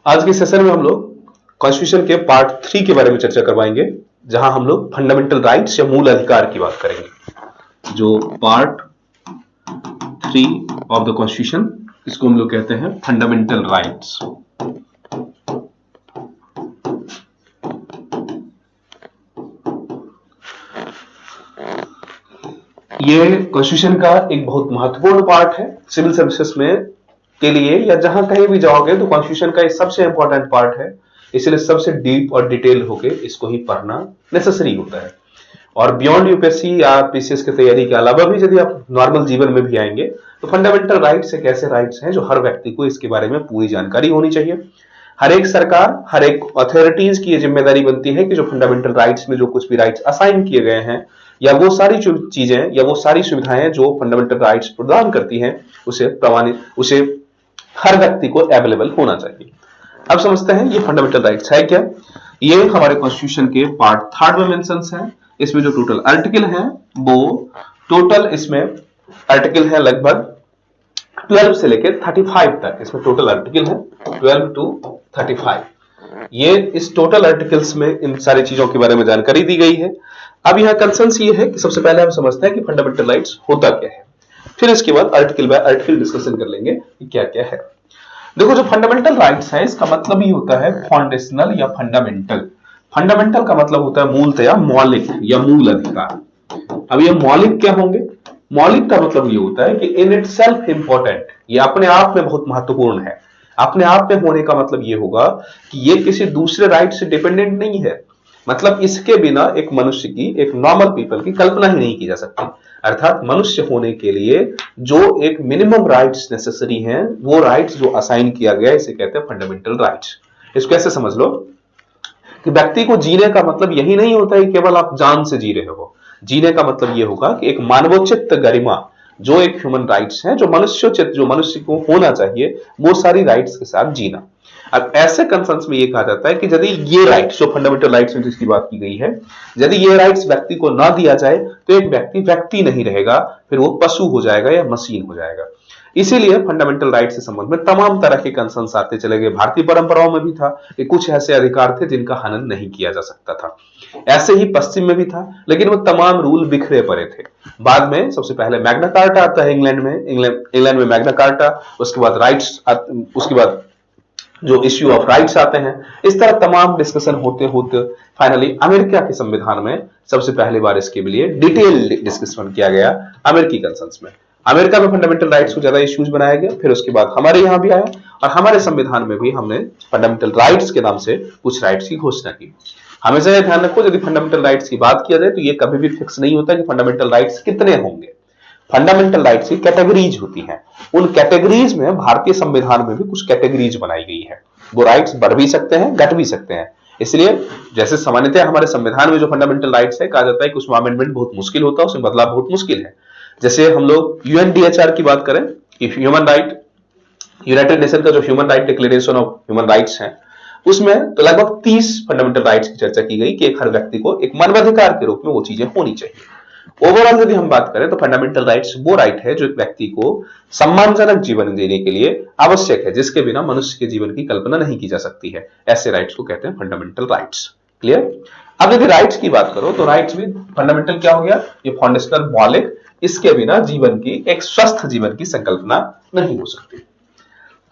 आज के सेशन में हम लोग कॉन्स्टिट्यूशन के पार्ट 3 के बारे में चर्चा करवाएंगे, जहां हम लोग फंडामेंटल राइट्स या मूल अधिकार की बात करेंगे। जो पार्ट 3 ऑफ द कॉन्स्टिट्यूशन, इसको हम लोग कहते हैं फंडामेंटल राइट्स। ये कॉन्स्टिट्यूशन का एक बहुत महत्वपूर्ण पार्ट है सिविल सर्विसेज में के लिए, या जहां कहीं भी जाओगे तो कॉन्स्टिट्यूशन का सबसे इंपॉर्टेंट पार्ट है। इसलिए सबसे डीप और डिटेल होके इसको ही पढ़ना नेसेसरी होता है। और बियॉन्ड यूपीएससी या पीसीएस की तैयारी के अलावा भी यदि आप नॉर्मल जीवन में भी आएंगे तो फंडामेंटल राइट्स एक ऐसे राइट्स हैं जो हर व्यक्ति को इसके बारे में पूरी जानकारी होनी चाहिए। हर एक सरकार, हर एक अथॉरिटीज की ये जिम्मेदारी बनती है कि जो फंडामेंटल राइट्स में जो कुछ भी राइट्स असाइन किए गए हैं, या वो सारी चीजें या वो सारी सुविधाएं जो फंडामेंटल राइट्स प्रदान करती हैं, उसे हर व्यक्ति को अवेलेबल होना चाहिए। अब समझते हैं ये फंडामेंटल राइट्स है क्या। ये हमारे कॉन्स्टिट्यूशन के पार्ट 3 में मेंशंस हैं। इसमें जो टोटल आर्टिकल हैं वो टोटल इसमें आर्टिकल है लगभग 12 से लेकर 35 तक। इसमें टोटल आर्टिकल है 12 to 35। ये इस टोटल आर्टिकल्स में इन सारी चीजों के बारे में जानकारी दी गई है। अब यह कंसर्न्स ये है कि सबसे पहले हम समझते हैं कि फंडामेंटल राइट्स होता क्या है, फिर इसके बाद आर्टिकल बाय आर्टिकल डिस्कशन कर लेंगे कि क्या क्या है। देखो, जो फंडामेंटल राइट्स है इसका मतलब ही होता है फाउंडेशनल या फंडामेंटल। फंडामेंटल का मतलब होता है मूलतया मौलिक या मूल अधिकार। अब ये मौलिक क्या होंगे? मौलिक का मतलब ये होता है कि इन इट सेल्फ इंपॉर्टेंट, ये अपने आप में बहुत महत्वपूर्ण है। अपने आप में होने का मतलब ये होगा कि ये किसी दूसरे राइट से डिपेंडेंट नहीं है। मतलब इसके बिना एक मनुष्य की, एक नॉर्मल पीपल की कल्पना ही नहीं की जा सकती। अर्थात मनुष्य होने के लिए जो एक मिनिमम राइट्स नेसेसरी हैं, वो राइट्स जो असाइन किया गया, इसे कहते हैं फंडामेंटल राइट्स। इसको ऐसे समझ लो कि व्यक्ति को जीने का मतलब यही नहीं होता है केवल आप जान से जी रहे हो। जीने का मतलब यह होगा कि एक मानवोचित गरिमा, जो एक ह्यूमन राइट्स है, जो मनुष्योचित, जो मनुष्य को होना चाहिए, वो सारी राइट्स के साथ जीना। अब ऐसे कंसर्न्स में ये कहा जाता है कि यदि ये राइट्स, जो फंडामेंटल राइट्स में जिसकी बात की गई है, यदि ये राइट्स व्यक्ति को ना दिया जाए तो एक व्यक्ति नहीं रहेगा, फिर वो पशु हो जाएगा या मशीन हो जाएगा। इसीलिए फंडामेंटल राइट्स के संबंध में तमाम तरह के कंसर्न्स आते चले गए। भारतीय परंपराओं में भी था कि कुछ ऐसे अधिकार थे जिनका हनन नहीं किया जा सकता था। ऐसे ही पश्चिम में भी था, लेकिन वो तमाम रूल बिखरे पड़े थे। बाद में सबसे पहले मैग्ना कार्टा आता है इंग्लैंड में मैग्ना कार्टा, उसके बाद राइट्स, उसके बाद जो इश्यू ऑफ राइट्स आते हैं। इस तरह तमाम डिस्कशन होते होते फाइनली अमेरिका के संविधान में सबसे पहली बार इसके लिए डिटेल डिस्कशन किया गया अमेरिकी कंसर्न्स में। अमेरिका में फंडामेंटल राइट्स को ज्यादा इश्यूज बनाया गया, फिर उसके बाद हमारे यहां भी आया और हमारे संविधान में भी हमने फंडामेंटल राइट्स के नाम से कुछ राइट्स की घोषणा की। हमेशा यह ध्यान रखो, यदि फंडामेंटल राइट्स की बात किया जाए तो ये कभी भी फिक्स नहीं होता कि फंडामेंटल राइट्स कितने होंगे। फंडामेंटल राइट्स की कैटेगरीज होती हैं। उन कैटेगरीज में भारतीय संविधान में भी कुछ कैटेगरीज बनाई गई है। वो राइट्स बढ़ भी सकते हैं, घट भी सकते हैं। इसलिए जैसे सामान्यतः हमारे संविधान में जो फंडामेंटल राइट्स है, कहा जाता है कि उसमें अमेंडमेंट बहुत मुश्किल होता है, उसमें बदलाव बहुत मुश्किल है। जैसे हम लोग यूएनडीएचआर की बात करें, ह्यूमन राइट, यूनाइटेड नेशन का जो human right declaration of human rights है, उसमें तो लगभग 30 फंडामेंटल राइट्स की चर्चा की गई कि एक हर व्यक्ति को एक मानवाधिकार के रूप में वो चीजें होनी चाहिए। ओवरऑल यदि हम बात करें तो फंडामेंटल राइट्स वो राइट है जो एक व्यक्ति को सम्मानजनक जीवन जीने के लिए आवश्यक है, जिसके बिना मनुष्य के जीवन की कल्पना नहीं की जा सकती है। ऐसे राइट्स को कहते हैं फंडामेंटल राइट्स। क्लियर? अब यदि राइट्स की बात करो तो राइट्स भी फंडामेंटल क्या हो गया? ये फाउंडेशनल, मौलिक, इसके बिना जीवन की, एक स्वस्थ जीवन की संकल्पना नहीं हो सकती।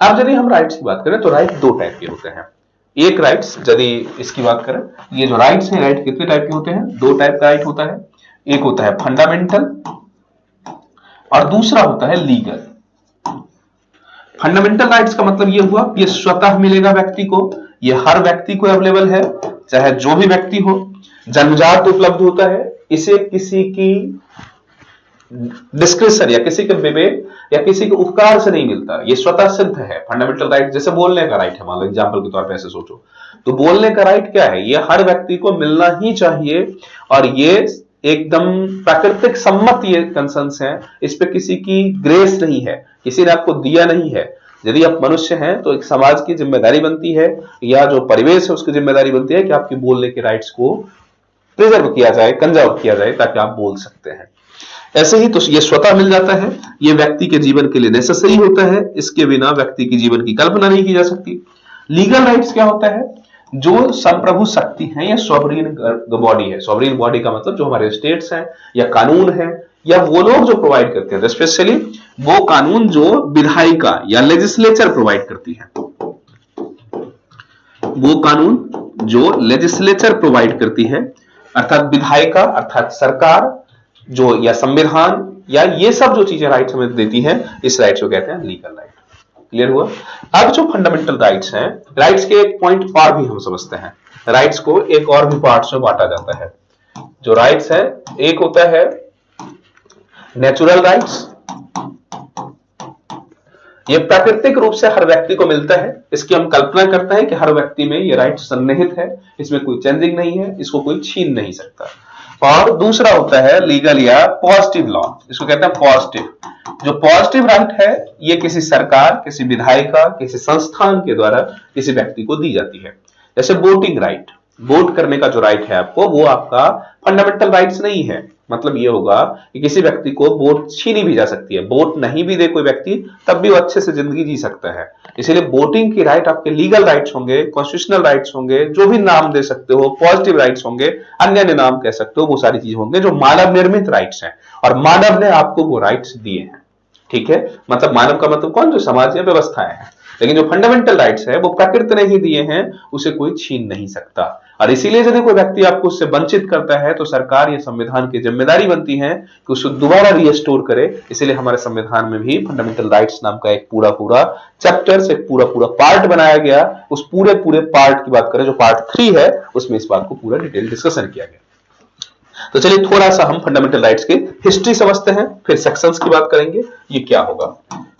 अब यदि हम राइट्स की बात करें तो राइट दो टाइप के होते हैं। एक राइट्स, यदि इसकी बात करें, ये जो राइट्स हैं, राइट कितने टाइप के होते हैं? दो टाइप का राइट होता है। एक होता है फंडामेंटल और दूसरा होता है लीगल। फंडामेंटल राइट्स का मतलब ये हुआ, ये स्वतः मिलेगा व्यक्ति को, ये हर व्यक्ति को अवेलेबल है, चाहे जो भी व्यक्ति हो, जन्मजात उपलब्ध होता है। इसे किसी की डिस्क्रिप्शन या किसी के विवेक या किसी के उपकार से नहीं मिलता, ये स्वतः सिद्ध है। फंडामेंटल राइट जैसे बोलने का राइट है, मान लो एग्जांपल के तौर पे ऐसे सोचो, तो बोलने का राइट क्या है? ये हर व्यक्ति को मिलना ही चाहिए और ये एकदम प्राकृतिक सम्मत ये कंसर्न्स हैं। इस पे किसी की ग्रेस नहीं है, किसी ने आपको दिया नहीं है। यदि आप मनुष्य हैं तो एक समाज की जिम्मेदारी बनती है, या जो परिवेश है उसकी जिम्मेदारी बनती है कि आपके बोलने के राइट्स को प्रिजर्व किया जाए, कंजर्व किया जाए, ताकि आप बोल सकते हैं। ऐसे ही तो ये स्वतः मिल जाता है, ये व्यक्ति के जीवन के लिए नेसेसरी होता है, इसके बिना व्यक्ति की जीवन की कल्पना नहीं की जा सकती। लीगल राइट्स क्या होता है? जो संप्रभु शक्ति है या सॉवरेन बॉडी है। सॉवरेन बॉडी का मतलब जो हमारे स्टेट्स हैं या कानून है या वो लोग जो प्रोवाइड करते हैं, स्पेशली वो कानून जो विधायिका या लेजिस्लेचर प्रोवाइड करती है, वो कानून जो लेजिस्लेचर प्रोवाइड करती है, अर्थात विधायिका अर्थात सरकार जो, या संविधान, या ये सब जो चीजें राइट्स हमें देती हैं, इस राइट्स को कहते हैं लीगल राइट। क्लियर हुआ? अब जो फंडामेंटल राइट्स हैं, राइट्स के एक पॉइंट और भी हम समझते हैं। राइट्स को एक और भी पार्ट्स में बांटा जाता है। जो राइट्स है, एक होता है नेचुरल राइट्स, ये प्राकृतिक रूप से हर व्यक्ति को मिलता है। इसकी हम कल्पना करते हैं कि हर व्यक्ति में ये राइट सन्निहित है, इसमें कोई चेंजिंग नहीं है, इसको कोई छीन नहीं सकता। और दूसरा होता है लीगल या पॉजिटिव लॉ, इसको कहते हैं पॉजिटिव। जो पॉजिटिव राइट है, ये किसी सरकार, किसी विधायिका, किसी संस्थान के द्वारा किसी व्यक्ति को दी जाती है। जैसे वोटिंग राइट, वोट करने का जो राइट है आपको, वो आपका फंडामेंटल राइट्स नहीं है। मतलब ये होगा कि किसी व्यक्ति को वोट छीनी भी जा सकती है, वोट नहीं भी दे कोई व्यक्ति तब भी वो अच्छे से जिंदगी जी सकता है। इसीलिए वोटिंग की राइट आपके लीगल राइट्स होंगे, कॉन्स्टिट्यूशनल राइट्स होंगे, जो भी नाम दे सकते हो, पॉजिटिव राइट्स होंगे, अन्य नाम कह सकते हो, वो सारी चीज होंगे जो मानव निर्मित राइट्स हैं और मानव ने आपको वो राइट्स दिए हैं। ठीक है? मतलब मानव का मतलब कौन? जो समाज या व्यवस्थाएं हैं। लेकिन जो फंडामेंटल राइट्स है वो प्रकृति ने ही दिए हैं, उसे कोई छीन नहीं सकता। और इसीलिए यदि कोई व्यक्ति आपको उससे वंचित करता है तो सरकार या संविधान की जिम्मेदारी बनती है कि उसको दोबारा रिस्टोर करे। इसीलिए हमारे संविधान में भी फंडामेंटल राइट्स नाम का एक पूरा पूरा चैप्टर, एक पूरा पूरा पार्ट बनाया गया। उस पूरे पूरे पार्ट की बात करें जो पार्ट 3 है, उसमें इस बात को पूरा डिटेल डिस्कशन किया गया। तो चलिए थोड़ा सा हम फंडामेंटल राइट्स की हिस्ट्री समझते हैं, फिर सेक्शंस की बात करेंगे ये क्या होगा।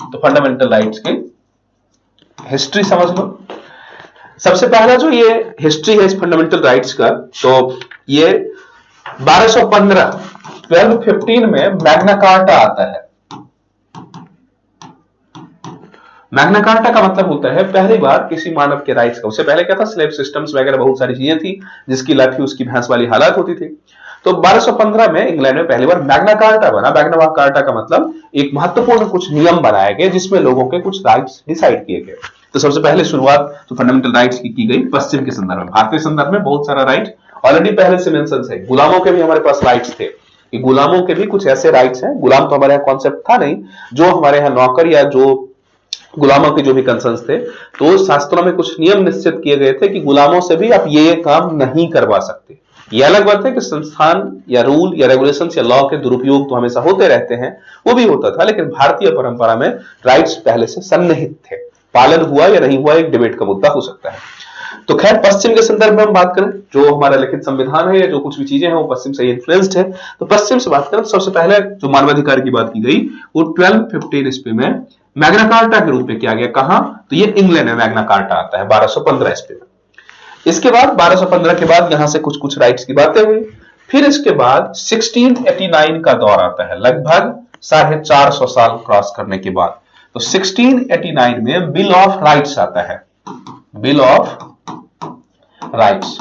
तो फंडामेंटल राइट्स की हिस्ट्री समझ लो। सबसे पहला जो ये हिस्ट्री है इस फंडामेंटल राइट्स का, तो ये 1215 में मैग्ना कार्टा आता है। मैग्ना कार्टा का मतलब होता है पहली बार किसी मानव के राइट्स का। उससे पहले क्या था? स्लेव सिस्टम्स वगैरह बहुत सारी चीजें थी, जिसकी लाठी उसकी भैंस वाली हालत होती थी। तो 1215 में इंग्लैंड में पहली बार मैग्ना कार्टा बना। मैग्ना कार्टा का मतलब एक महत्वपूर्ण कुछ नियम बनाए गए जिसमें लोगों के कुछ राइट्स डिसाइड किए गए। तो सबसे पहले शुरुआत तो फंडामेंटल राइट्स की गई पश्चिम के संदर्भ में। भारतीय संदर्भ में बहुत सारा राइट ऑलरेडी पहले से मेंशन है। गुलामों के भी हमारे पास राइट्स थे कि गुलामों के भी कुछ ऐसे राइट्स हैं। गुलाम तो हमारे यहाँ कॉन्सेप्ट था नहीं, जो हमारे यहाँ नौकर या जो गुलामों के जो भी कंसर्न्स थे, तो शास्त्रों में कुछ नियम निश्चित किए गए थे कि गुलामों से भी आप ये काम नहीं करवा सकते। ये अलग बात है कि संस्थान या रूल या रेगुलेशन या लॉ के दुरुपयोग तो हमेशा होते रहते हैं, वो भी होता था, लेकिन भारतीय परंपरा में राइट्स पहले से सन्निहित थे। पालन हुआ या नहीं हुआ एक डिबेट का मुद्दा हो सकता है। तो खैर पश्चिम के संदर्भ में हम बात करें, जो हमारा लिखित संविधान है या जो कुछ भी चीजें हैं वो पश्चिम से इन्फ्लुएंस्ड है। तो पश्चिम से बात करें तो सबसे पहले जो मानवाधिकार की बात की गई वो 1215 ईस्वी में मैग्ना कार्टा के रूप में किया गया। कहां? तो ये इंग्लैंड में मैग्ना कार्टा आता है 1215 ईस्वी में। इसके बाद 1215 के बाद यहां से कुछ कुछ राइट्स की बातें हुई। फिर इसके बाद 1689 का दौर आता है, लगभग 450 साल क्रॉस करने के बाद। तो 1689 में बिल ऑफ राइट्स आता है। बिल ऑफ राइट्स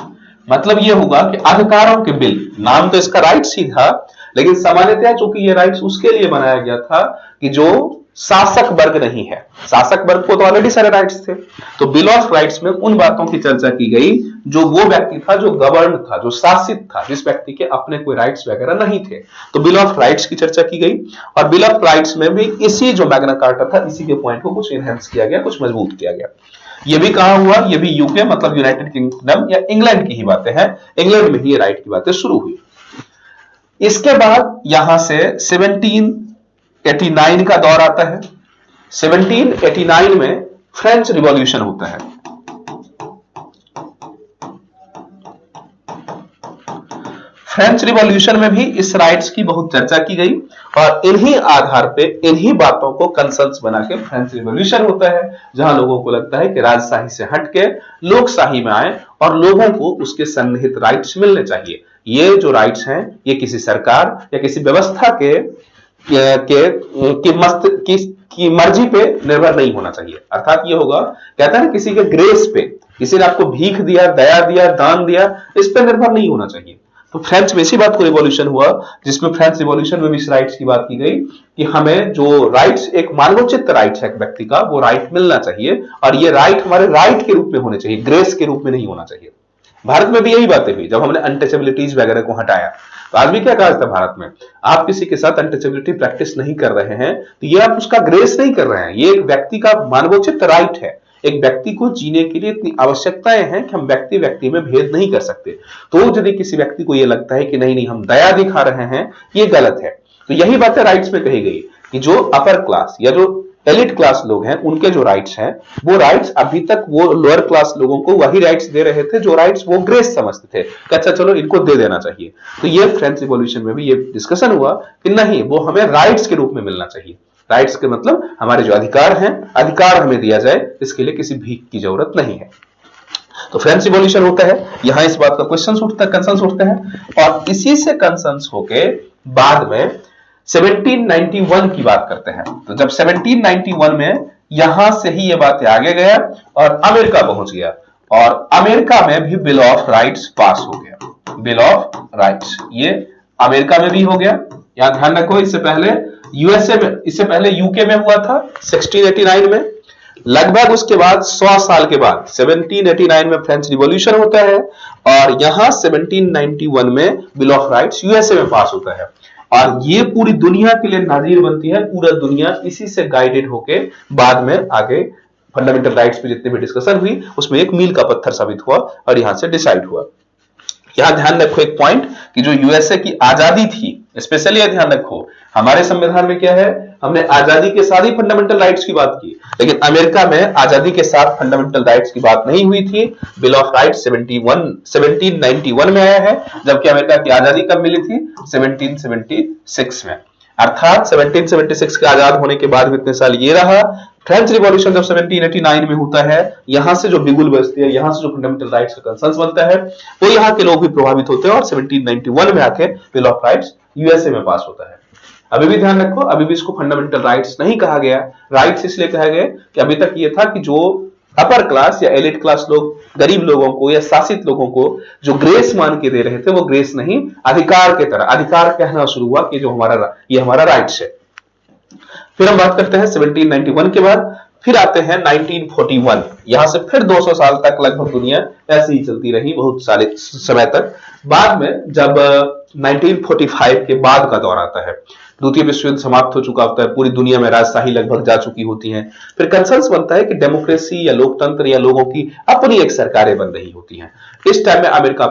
मतलब ये होगा कि अधिकारों के बिल। नाम तो इसका राइट्स ही था, लेकिन सामान्यतः चूंकि ये राइट्स उसके लिए बनाया गया था कि जो शासक वर्ग नहीं है, शासक वर्ग को तो ऑलरेडी सारे राइट्स थे। तो बिल ऑफ राइट्स में उन बातों की चर्चा की गई जो वो व्यक्ति था जो गवर्न था, जो शासित था, जिस व्यक्ति के अपने कोई राइट्स वगैरह नहीं थे। तो बिल ऑफ राइट्स की चर्चा की गई और बिल ऑफ राइट्स में भी इसी जो मैग्ना कार्टा था, इसी के पॉइंट को कुछ एनहांस किया गया, कुछ मजबूत किया गया। ये भी कहां हुआ? ये भी यूके मतलब यूनाइटेड किंगडम या इंग्लैंड की ही बातें हैं। इंग्लैंड में ही राइट की बातें शुरू हुई। इसके बाद यहां से 1789 का दौर आता है। 1789 में फ्रेंच रिवॉल्यूशन होता है। फ्रेंच रिवॉल्यूशन में भी इस राइट्स की बहुत चर्चा की गई और इन्हीं आधार पे, इन्हीं बातों को कंसर्न्स बना के फ्रेंच रिवॉल्यूशन होता है, जहां लोगों को लगता है कि राजशाही से हटके लोकशाही में आए और लोगों को उसके सन्निहित राइट्स मिलने चाहिए। ये जो राइट्स हैं ये किसी सरकार या किसी व्यवस्था की मर्जी पे निर्भर नहीं होना चाहिए। अर्थात ये होगा, कहता है किसी के ग्रेस पे, किसी ने आपको भीख दिया, दया दिया, दान दिया, इस पे निर्भर नहीं होना चाहिए। तो फ्रेंच में इसी बात को रिवॉल्यूशन हुआ, जिसमें फ्रेंच रिवॉल्यूशन में भी इस राइट्स की बात की गई कि हमें जो राइट्स, एक मानवोचित राइट्स है एक व्यक्ति का, वो राइट मिलना चाहिए, और ये राइट हमारे राइट के रूप में होने चाहिए, ग्रेस के रूप में नहीं होना चाहिए। भारत में भी यही बातें हुई जब हमने अनटचेबिलिटीज वगैरह को हटाया। तो आज भी क्या कहा जाता है भारत में, आप किसी के साथ अनटचेबिलिटी प्रैक्टिस नहीं कर रहे हैं तो ये आप उसका ग्रेस नहीं कर रहे हैं, ये एक व्यक्ति का मानवोचित राइट है। एक व्यक्ति को जीने के लिए इतनी आवश्यकताएं हैं कि हम व्यक्ति व्यक्ति में भेद नहीं कर सकते। तो यदि किसी व्यक्ति को यह लगता है कि नहीं नहीं हम दया दिखा रहे हैं, ये गलत है। तो यही बातें राइट्स में कही गई कि जो अपर क्लास या जो एलिट क्लास लोग हैं उनके जो राइट्स हैं, वो राइट्स अभी तक वो लोअर क्लास लोगों को वही राइट्स दे रहे थे जो राइट्स वो ग्रेस समझते थे कि अच्छा चलो इनको दे देना चाहिए। तो ये फ्रेंच रिवॉल्यूशन में भी ये डिस्कशन हुआ कि नहीं, वो हमें राइट्स के रूप में मिलना चाहिए। राइट्स के मतलब हमारे जो अधिकार हैं, अधिकार हमें दिया जाए, इसके लिए किसी भीख की जरूरत नहीं है। तो फ्रेंच रिवॉल्यूशन होता है, यहां इस बात का क्वेश्चन उठता है, कंसर्न उठते हैं, और इसी से कंसर्न होके बाद में 1791 की बात करते हैं। तो जब 1791 में यहां से ही ये बात आगे गया और अमेरिका पहुंच गया, और अमेरिका में भी बिल ऑफ राइट्स पास हो गया। बिल ऑफ राइट्स ये अमेरिका में भी हो गया, यहां ध्यान रखो। इससे पहले यूएसए में, इससे पहले यूके में हुआ था 1689 में। लगभग उसके बाद 100 साल के बाद 1789 में फ्रेंच रिवॉल्यूशन होता है, और यहां 1791 में बिल ऑफ राइट्स यूएसए में पास होता है, और ये पूरी दुनिया के लिए नाजीर बनती है। पूरा दुनिया इसी से गाइडेड होके बाद में आगे फंडामेंटल राइट्स पे जितने भी डिस्कशन हुई उसमें एक मील का पत्थर साबित हुआ और यहां से डिसाइड हुआ। यहां ध्यान रखो एक पॉइंट कि जो यूएसए की आजादी थी, स्पेशली यह ध्यान रखो, हमारे संविधान में क्या है, हमने आजादी के साथ ही फंडामेंटल राइट्स की बात की, लेकिन अमेरिका में आजादी के साथ फंडामेंटल राइट्स की बात नहीं हुई थी। बिल ऑफ राइट्स 1791 में आया है, जबकि अमेरिका की आजादी कब मिली थी, 1776 में। अर्थात 1776 के आजाद होने के बाद भी इतने साल ये रहा। फ्रेंच रिवॉल्यूशन जब 1789 में होता है, यहां से जो बिगुल बजती है, यहां से जो फंडामेंटल राइट्स का कंसर्न बनता है, वो यहां के लोग भी प्रभावित होते हैं, और 1791 में आके बिल ऑफ राइट्स यूएसए में पास होता है। अभी भी ध्यान रखो, अभी भी इसको फंडामेंटल राइट्स नहीं कहा गया। राइट्स इसलिए कहा गया कि अभी तक ये था कि जो अपर क्लास या एलिट क्लास लोग गरीब लोगों को या शासित लोगों को जो ग्रेस मान के दे रहे थे, वो ग्रेस नहीं, अधिकार के तरह अधिकार कहना शुरू हुआ कि जो ये हमारा राइट्स है। फिर हम बात करते हैं 1791 के बाद, फिर आते हैं 1941। यहां से फिर 200 साल तक लगभग दुनिया ऐसे ही चलती रही, बहुत सारे समय तक। बाद में जब 1945 के बाद का दौर आता है, द्वितीय विश्व युद्ध समाप्त हो चुका होता है, पूरी दुनिया में राजशाही लगभग जा चुकी होती है, फिर कंसर्न बनता है कि डेमोक्रेसी या लोकतंत्र या लोगों की अपनी एक सरकारें बन रही होती हैं। इस टाइम में अमेरिका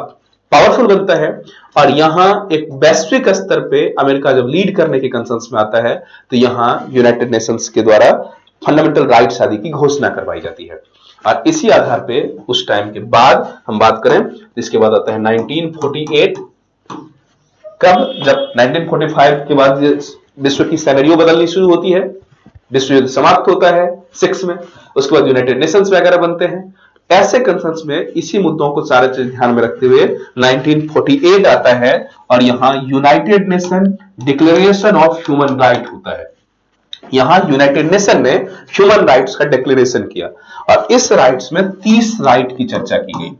पावरफुल बनता है, और यहां एक वैश्विक स्तर पे अमेरिका जब लीड करने के कंसर्न्स में आता है, तो यहां यूनाइटेड नेशंस के द्वारा फंडामेंटल राइट्स आदि की घोषणा करवाई जाती है। और इसी आधार पे उस टाइम के बाद हम बात करें, इसके बाद आता है 1948। कब, जब 1945 के बाद विश्व की सिनेरियो बदलनी शुरू होती है, विश्व युद्ध समाप्त होता है 6 में, उसके बाद यूनाइटेड नेशंस वगैरह बनते हैं। ऐसे कंसर्न्स में इसी मुद्दों को सारे चीज ध्यान में रखते हुए 1948 आता है, और यहां United nation declaration of human right होता है। यहां यूनाइटेड नेशन ने ह्यूमन राइट्स का डिक्लेरेशन किया, और इस राइट्स में 30 राइट की चर्चा की गई,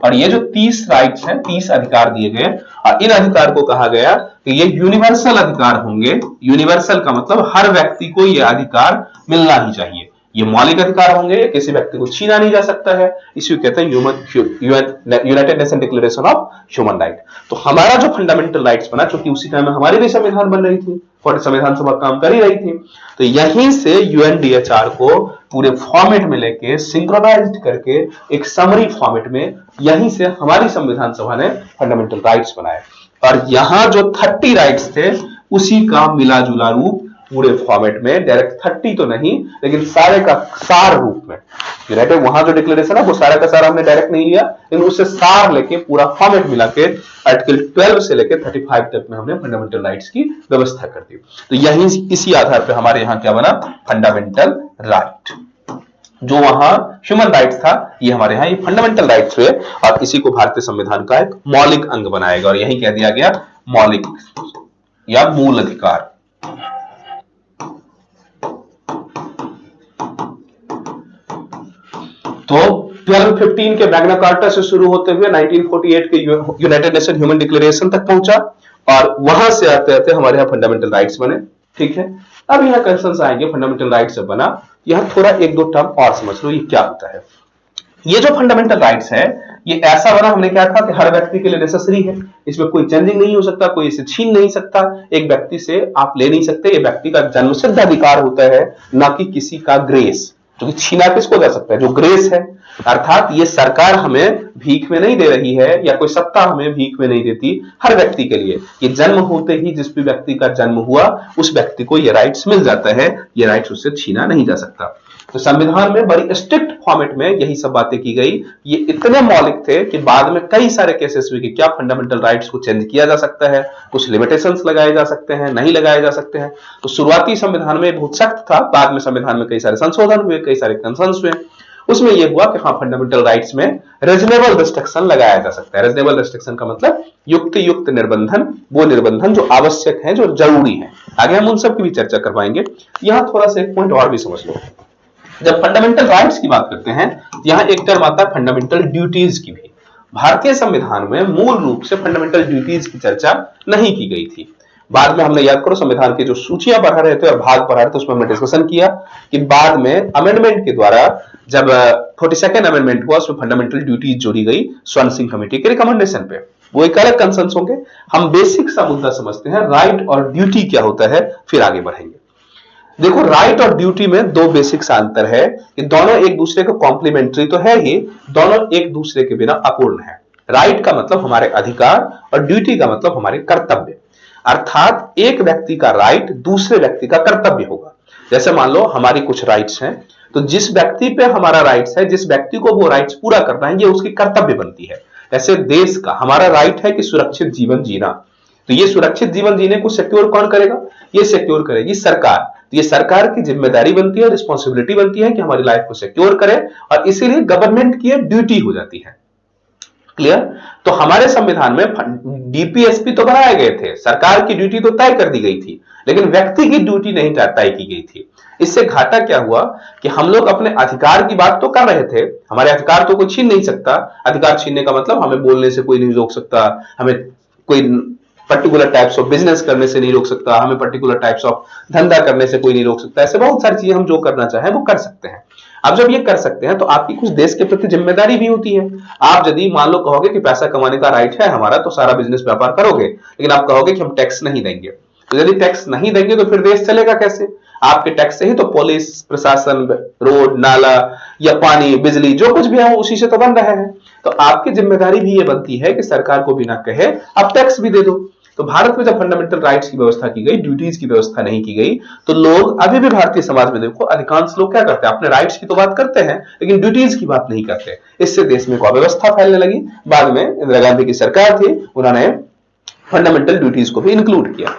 और ये जो 30 राइट्स हैं, 30 अधिकार दिए गए, और इन अधिकार को कहा गया कि ये यूनिवर्सल अधिकार होंगे। यूनिवर्सल का मतलब हर व्यक्ति को ये अधिकार मिलना ही चाहिए, ये मौलिक अधिकार होंगे, किसी व्यक्ति को छीना नहीं जा सकता है। इसी को कहते हैं United nation declaration of human right. तो हमारा जो फंडामेंटल राइट्स बना, क्योंकि उसी टाइम में हमारी भी संविधान बन रही थी, संविधान सभा काम कर ही रही थी, तो यहीं से यूएनडीएचआर को पूरे फॉर्मेट में लेके सिंक्रोनाइज्ड करके एक समरी फॉर्मेट में, यहीं से हमारी संविधान सभा ने फंडामेंटल राइट्स बनाए। और यहां जो 30 राइट्स थे, उसी का मिला जुला रूप पूरे फॉर्मेट में, डायरेक्ट 30 तो नहीं, लेकिन सारे का सार रूप में। यूनाइटेड वहां जो डिक्लेरेशन है वो सारा का सारा हमने डायरेक्ट नहीं लिया, लेकिन उससे सार लेके पूरा फॉर्मेट मिला के आर्टिकल 12 से लेके 35 तक में हमने फंडामेंटल राइट्स की व्यवस्था कर दी। तो यही इसी आधार पर हमारे यहां क्या बना, फंडामेंटल राइट। जो वहां ह्यूमन राइट्स था, ये हमारे यहां ये फंडामेंटल राइट्स हुए, और इसी को भारतीय संविधान का एक मौलिक अंग बनाएगा, और यही कह दिया गया मौलिक या मूल अधिकार। तो 1215 के मैग्ना कार्टा से शुरू होते हुए 1948 के यूनाइटेड नेशन ह्यूमन डिक्लेरेशन तक पहुंचा और वहां से आते आते हमारे यहाँ फंडामेंटल राइट्स बने। ठीक है, अब यहाँ क्वेश्चन आएंगे फंडामेंटल राइट्स जब बना, यहाँ थोड़ा एक दो टर्म और समझ लो ये क्या होता है। ये जो फंडामेंटल राइट्स है ये ऐसा बना, हमने क्या कहा कि हर व्यक्ति के लिए नेसेसरी है, इसमें कोई चेंजिंग नहीं हो सकता, कोई इसे छीन नहीं सकता, एक व्यक्ति से आप ले नहीं सकते, ये व्यक्ति का जन्मसिद्ध अधिकार होता है, ना कि किसी का ग्रेस, जो कि छीना किसको जा सकता है, जो ग्रेस है। अर्थात ये सरकार हमें भीख में नहीं दे रही है या कोई सत्ता हमें भीख में नहीं देती, हर व्यक्ति के लिए ये जन्म होते ही जिस भी व्यक्ति का जन्म हुआ उस व्यक्ति को ये राइट्स मिल जाता है, ये राइट्स उससे छीना नहीं जा सकता। तो संविधान में बड़ी स्ट्रिक्ट फॉर्मेट में यही सब बातें की गई, ये इतने मौलिक थे कि बाद में कई सारे केसेस हुए कि क्या फंडामेंटल राइट्स को चेंज किया जा सकता है, कुछ लिमिटेशंस लगाए जा सकते हैं, नहीं लगाए जा सकते हैं। तो शुरुआती संविधान में बहुत सख्त था, बाद में संविधान में कई सारे संशोधन हुए, कई सारे कंसर्न्स हुए, उसमें यह हुआ कि हाँ फंडामेंटल राइट्स में रीजनेबल रिस्ट्रिक्शन लगाया जा सकता है। रीजनेबल रिस्ट्रिक्शन का मतलब युक्त निर्बंधन, वो निर्बंधन जो आवश्यक है, जो जरूरी है। आगे हम उन सब की भी चर्चा करवाएंगे। यहां थोड़ा सा एक पॉइंट और भी समझ लो, जब फंडामेंटल राइट्स की बात करते हैं यहां एक टर्म आता है फंडामेंटल ड्यूटीज की भी। भारतीय संविधान में मूल रूप से फंडामेंटल ड्यूटीज की चर्चा नहीं की गई थी। बाद में हमने, याद करो, संविधान की जो सूचियां पढ़ा रहे थे और भाग पढ़ा रहे थे उसमें हमने डिस्कशन किया कि बाद में अमेंडमेंट के द्वारा जब 42nd अमेंडमेंट हुआ उसमें फंडामेंटल ड्यूटीज जोड़ी गई स्वर्ण सिंह कमेटी के रिकमेंडेशन पे। वो एक अलग कंसर्न्स होंगे, हम बेसिक सा मुद्दा समझते हैं राइट और ड्यूटी क्या होता है, फिर आगे बढ़ेंगे। देखो, राइट और ड्यूटी में दो बेसिक सा अंतर है कि दोनों एक दूसरे को कॉम्प्लीमेंट्री तो है ही, दोनों एक दूसरे के बिना अपूर्ण है। राइट का मतलब हमारे अधिकार और ड्यूटी का मतलब हमारे कर्तव्य। अर्थात एक व्यक्ति का राइट दूसरे व्यक्ति का कर्तव्य होगा। जैसे मान लो हमारी कुछ राइट्स हैं, तो जिस व्यक्ति पे हमारा राइट्स है, जिस व्यक्ति को वो राइट्स पूरा करना है, ये उसकी कर्तव्य बनती है। जैसे देश का हमारा राइट है कि सुरक्षित जीवन जीना, तो ये सुरक्षित जीवन जीने को सिक्योर कौन करेगा, ये सिक्योर करेगी सरकार। तो ये सरकार की जिम्मेदारी बनती है, रिस्पॉन्सिबिलिटी बनती है कि हमारी लाइफ को सिक्योर करे, और इसीलिए गवर्नमेंट की ड्यूटी हो जाती है। क्लियर? तो हमारे संविधान में डीपीएसपी तो बनाए गए थे, सरकार की ड्यूटी तो तय कर दी गई थी, लेकिन व्यक्ति की ड्यूटी नहीं तय की गई थी। इससे घाटा क्या हुआ कि हम लोग अपने अधिकार की बात तो कर रहे थे, हमारे अधिकार तो कोई छीन नहीं सकता। अधिकार छीनने का मतलब हमें बोलने से कोई नहीं रोक सकता, हमें कोई पर्टिकुलर टाइप्स ऑफ बिजनेस करने से नहीं रोक सकता, हमें पर्टिकुलर टाइप्स ऑफ धंधा करने से कोई नहीं रोक सकता। ऐसे बहुत सारी चीजें हम जो करना चाहें वो कर सकते हैं। अब जब ये कर सकते हैं तो आपकी कुछ देश के प्रति जिम्मेदारी भी होती है। आप यदि मान लो कहोगे कि पैसा कमाने का राइट है हमारा, तो सारा बिजनेस व्यापार करोगे, लेकिन आप कहोगे कि हम टैक्स नहीं देंगे, तो यदि टैक्स नहीं देंगे तो फिर देश चलेगा कैसे? आपके टैक्स से ही तो पुलिस प्रशासन, रोड, नाला या पानी, बिजली, जो कुछ भी है वो उसी से तो बन रहे हैं। तो आपकी जिम्मेदारी भी ये बनती है कि सरकार को बिना कहे आप टैक्स भी दे दो। तो भारत में जब फंडामेंटल राइट्स की व्यवस्था की गई, ड्यूटीज की व्यवस्था नहीं की गई, तो लोग अभी भी भारतीय समाज में देखो अधिकांश लोग क्या करते हैं, अपने राइट्स की तो बात करते हैं लेकिन ड्यूटीज की बात नहीं करते। इससे देश में अव्यवस्था फैलने लगी। बाद में इंदिरा गांधी की सरकार थी, उन्होंने फंडामेंटल ड्यूटीज को भी इंक्लूड किया।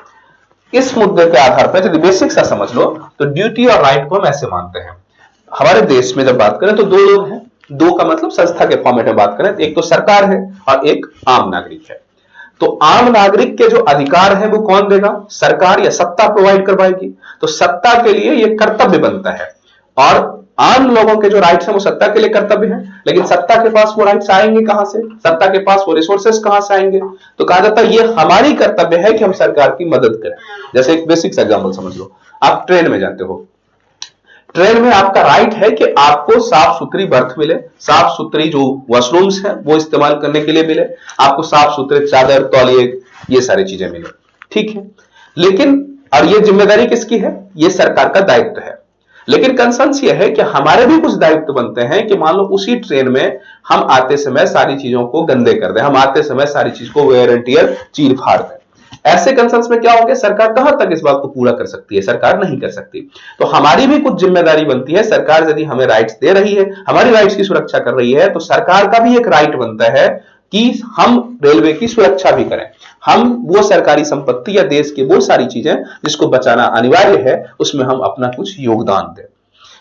इस मुद्दे के आधार पर यदि बेसिक सा समझ लो तो ड्यूटी और राइट को हम ऐसे मानते हैं। हमारे देश में जब बात करें तो दो लोग हैं, दो का मतलब संस्था के फॉर्मेट में बात करें, एक तो सरकार है और एक आम नागरिक है। तो आम नागरिक के जो अधिकार है वो कौन देगा? सरकार या सत्ता प्रोवाइड करवाएगी। तो सत्ता के लिए ये कर्तव्य बनता है, और आम लोगों के जो राइट्स हैं वो सत्ता के लिए कर्तव्य है, लेकिन सत्ता के पास वो राइट्स आएंगे कहां से, सत्ता के पास वो रिसोर्सेस कहां से आएंगे? तो कहा जाता है ये हमारी कर्तव्य है कि हम सरकार की मदद करें। जैसे एक बेसिक एग्जांपल समझ लो, आप ट्रेन में जाते हो, ट्रेन में आपका राइट है कि आपको साफ सुथरी बर्थ मिले, साफ सुथरी जो वॉशरूम्स है वो इस्तेमाल करने के लिए मिले, आपको साफ सुथरे चादर, तौलिए, ये सारी चीजें मिले, ठीक है। लेकिन और ये जिम्मेदारी किसकी है? ये सरकार का दायित्व है। लेकिन कंसर्न्स ये है कि हमारे भी कुछ दायित्व बनते हैं कि मान लो उसी ट्रेन में हम आते समय सारी चीजों को गंदे कर दें, हम आते समय सारी चीज को वेयर एंड टियर चीर फाड़ दें। ऐसे कंसर्न्स में क्या होगा, सरकार कहां तक इस बात को पूरा कर सकती है? सरकार नहीं कर सकती। तो हमारी भी कुछ जिम्मेदारी बनती है। सरकार यदि हमें राइट्स दे रही है, हमारी राइट्स की सुरक्षा कर रही है, तो सरकार का भी एक राइट बनता है कि हम रेलवे की सुरक्षा भी करें, हम वो सरकारी संपत्ति या देश की वो सारी चीजें जिसको बचाना अनिवार्य है उसमें हम अपना कुछ योगदान दें।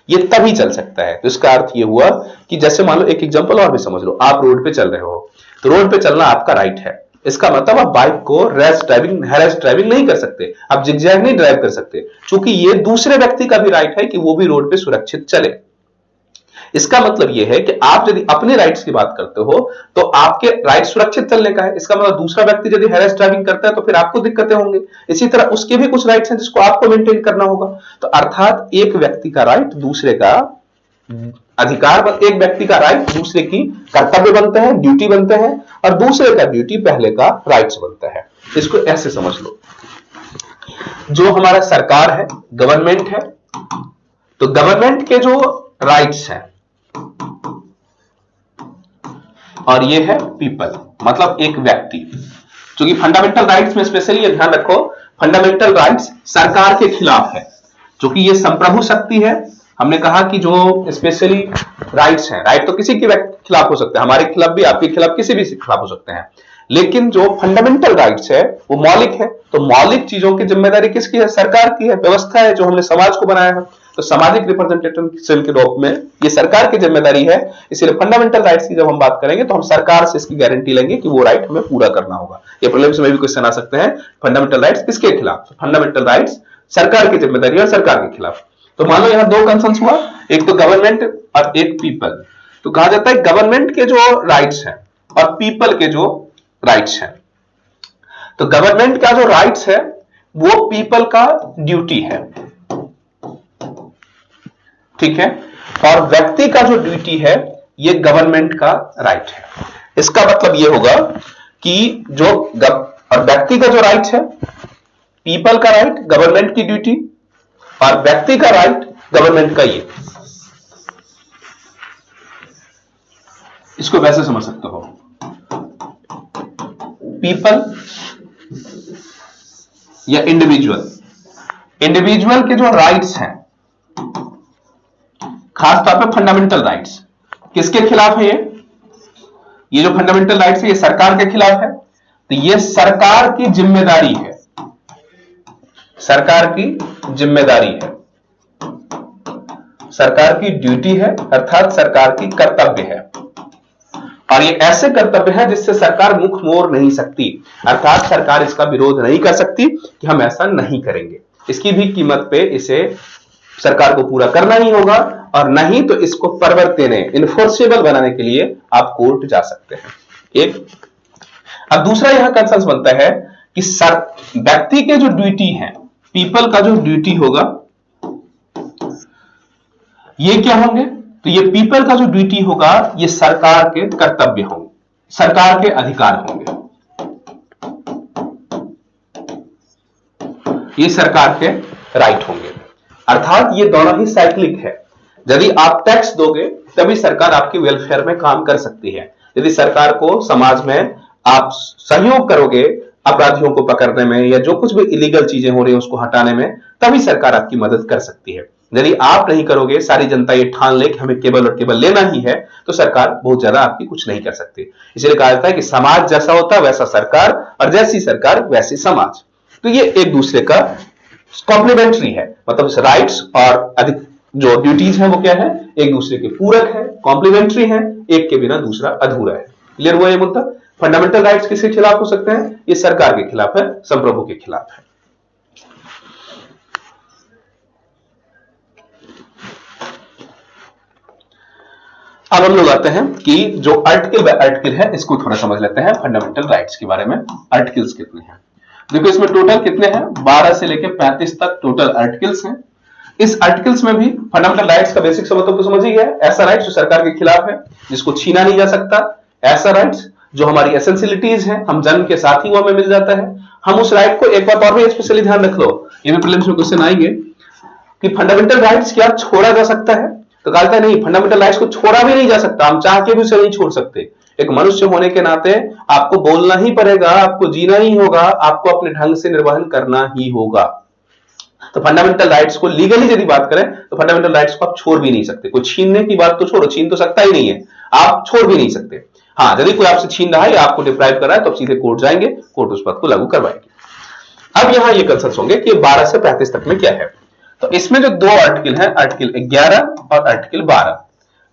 ये तभी चल सकता है। तो इसका अर्थ ये हुआ कि जैसे मान लो एक एग्जांपल और भी समझ लो, आप रोड पे चल रहे हो, तो रोड पे चलना आपका राइट है। इसका मतलब आप बाइक को रैश ड्राइविंग नहीं कर सकते, आप जिगजैग नहीं ड्राइव कर सकते, क्योंकि ये दूसरे व्यक्ति का भी राइट है कि वो भी रोड पे सुरक्षित चले। इसका मतलब यह है कि आप यदि अपने राइट्स की बात करते हो तो आपके राइट सुरक्षित चलने का है। इसका मतलब दूसरा व्यक्ति यदि हैरेस ड्राइविंग करता है तो फिर आपको दिक्कतें होंगी। इसी तरह उसके भी कुछ राइट्स हैं जिसको आपको मेंटेन करना होगा। तो अर्थात एक व्यक्ति का राइट दूसरे का अधिकार, एक व्यक्ति का राइट दूसरे की कर्तव्य बनते हैं, ड्यूटी बनते हैं, और दूसरे का ड्यूटी पहले का राइट्स बनता है। इसको ऐसे समझ लो, जो हमारा सरकार है, गवर्नमेंट है, तो गवर्नमेंट के जो राइट्स हैं और ये है पीपल, मतलब एक व्यक्ति। क्योंकि फंडामेंटल राइट्स में स्पेशली ये ध्यान रखो, फंडामेंटल राइट्स सरकार के खिलाफ है, क्योंकि ये संप्रभु शक्ति है। हमने कहा कि जो स्पेशली राइट्स हैं, राइट तो किसी के खिलाफ हो सकते हैं, हमारे खिलाफ भी, आपके खिलाफ, किसी भी खिलाफ हो सकते हैं, लेकिन जो फंडामेंटल राइट्स है वो मौलिक है। तो मौलिक चीजों की जिम्मेदारी किसकी है? सरकार की है, व्यवस्था है जो हमने समाज को बनाया है। तो सामाजिक रिप्रेजेंटेशन के रूप में ये सरकार की जिम्मेदारी है। इसलिए फंडामेंटल राइट्स की जब हम बात करेंगे तो हम सरकार से इसकी गारंटी लेंगे कि वो राइट हमें पूरा करना होगा। ये प्रीलिम्स में भी क्वेश्चन आ सकते हैं, फंडामेंटल राइट्स किसके खिलाफ? फंडामेंटल राइट्स सरकार की जिम्मेदारी और सरकार के खिलाफ। तो मान लो यहां दो कंसर्न्स हुआ, एक तो गवर्नमेंट और एक पीपल। तो कहा जाता है गवर्नमेंट के जो राइट्स हैं और पीपल के जो राइट्स हैं, तो गवर्नमेंट का जो राइट्स है वो पीपल का ड्यूटी है, ठीक है, और व्यक्ति का जो ड्यूटी है ये गवर्नमेंट का राइट है। इसका मतलब ये होगा कि जो और व्यक्ति का जो राइट है, पीपल का राइट, गवर्नमेंट की ड्यूटी, और व्यक्ति का राइट, गवर्नमेंट का ये। इसको वैसे समझ सकते हो, पीपल या इंडिविजुअल, इंडिविजुअल के जो राइट्स हैं, खासतौर पे फंडामेंटल राइट्स, किसके खिलाफ है ये जो फंडामेंटल राइट्स है ये सरकार के खिलाफ है। तो ये सरकार की जिम्मेदारी है, सरकार की जिम्मेदारी है, सरकार की ड्यूटी है, अर्थात सरकार की कर्तव्य है। और ये ऐसे कर्तव्य है जिससे सरकार मुख मोड़ नहीं सकती, अर्थात सरकार इसका विरोध नहीं कर सकती कि हम ऐसा नहीं करेंगे। इसकी भी कीमत पे इसे सरकार को पूरा करना ही होगा, और नहीं तो इसको परिवर्तन इन्फोर्सेबल बनाने के लिए आप कोर्ट जा सकते हैं। एक अब दूसरा यहां कंसर्न बनता है कि व्यक्ति के जो ड्यूटी है, पीपल का जो ड्यूटी होगा ये क्या होंगे? तो ये पीपल का जो ड्यूटी होगा ये सरकार के कर्तव्य होंगे, सरकार के अधिकार होंगे, ये सरकार के राइट होंगे। अर्थात ये दोनों ही साइक्लिक है। यदि आप टैक्स दोगे तभी सरकार आपकी वेलफेयर में काम कर सकती है। यदि सरकार को समाज में आप सहयोग करोगे अपराधियों को पकड़ने में या जो कुछ भी इलीगल चीजें हो रही है उसको हटाने में, तभी सरकार आपकी मदद कर सकती है। यदि आप नहीं करोगे, सारी जनता ये ठान ले कि हमें केवल और केवल लेना ही है, तो सरकार बहुत ज्यादा आपकी कुछ नहीं कर सकती। इसलिए कहा जाता है कि समाज जैसा होता है वैसा सरकार, और जैसी सरकार वैसी समाज। तो ये एक दूसरे का कॉम्प्लीमेंट्री है, मतलब राइट्स और अधिक जो ड्यूटीज हैं वो क्या है? एक दूसरे के पूरक है, कॉम्प्लीमेंट्री है, एक के बिना दूसरा अधूरा है। क्लियर हुआ ये मुद्दा? फंडामेंटल राइट्स किसके खिलाफ हो सकते हैं? ये सरकार के खिलाफ है, संप्रभु के खिलाफ है। अब हम लोग आते हैं कि जो आर्टिकल बाय आर्टिकल है इसको थोड़ा समझ लेते हैं फंडामेंटल राइट्स के बारे में। आर्टिकल्स कितने हैं? देखो इसमें टोटल कितने हैं? 12 से लेकर 35 तक टोटल आर्टिकल्स हैं। इस आर्टिकल्स में भी फंडामेंटल राइट्स का बेसिक मतलब तो समझ ही गया। ऐसा राइट्स जो सरकार के खिलाफ है, जिसको छीना नहीं जा सकता। ऐसा राइट्स जो हमारी एसेंशियलिटीज हैं, हम जन्म के साथ ही वो हमें मिल जाता है। हम उस राइट को एक बात और भी स्पेशली ध्यान रख लो, ये भी प्रीलिम्स में क्वेश्चन आएंगे कि फंडामेंटल राइट्स क्या छोड़ा जा सकता है? तो कहता है नहीं, फंडामेंटल राइट्स को छोड़ा भी नहीं जा सकता, हम चाह के भी उसे नहीं छोड़ सकते। एक मनुष्य होने के नाते आपको बोलना ही पड़ेगा, आपको जीना ही होगा, आपको अपने ढंग से निर्वहन करना ही होगा। तो फंडामेंटल राइट्स को लीगली यदि बात करें तो फंडामेंटल राइट्स को आप छोड़ भी नहीं सकते। कोई छीनने की बात तो छोड़ो, छीन तो सकता ही नहीं है, आप छोड़ भी नहीं सकते। हाँ, यदि कोई आपसे छीन रहा है या आपको डिप्राइव कर रहा है तो आप सीधे कोर्ट जाएंगे, कोर्ट उस बात को लागू करवाएगी। अब यहां ये कंसर्न होंगे कि 12 से 35 तक में क्या है। तो इसमें जो दो आर्टिकल है, आर्टिकल 11 और आर्टिकल 12,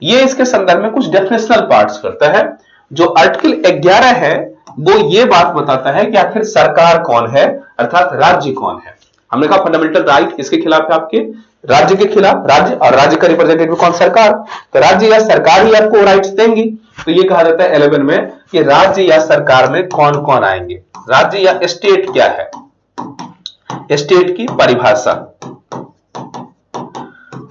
ये इसके संदर्भ में कुछ डेफिनेशनल पार्ट्स करता है। जो आर्टिकल 11 है वो ये बात बताता है कि आखिर सरकार कौन है, अर्थात राज्य कौन है। हमने कहा फंडामेंटल राइट किसके खिलाफ है? आपके राज्य के खिलाफ, राज्य और राज्य का रिप्रेजेंटेटिव कौन, सरकार। तो राज्य या सरकार ही आपको राइट्स देंगी। तो ये कहा जाता है 11 में कि राज्य या सरकार में कौन कौन आएंगे। राज्य या स्टेट क्या है, स्टेट की परिभाषा,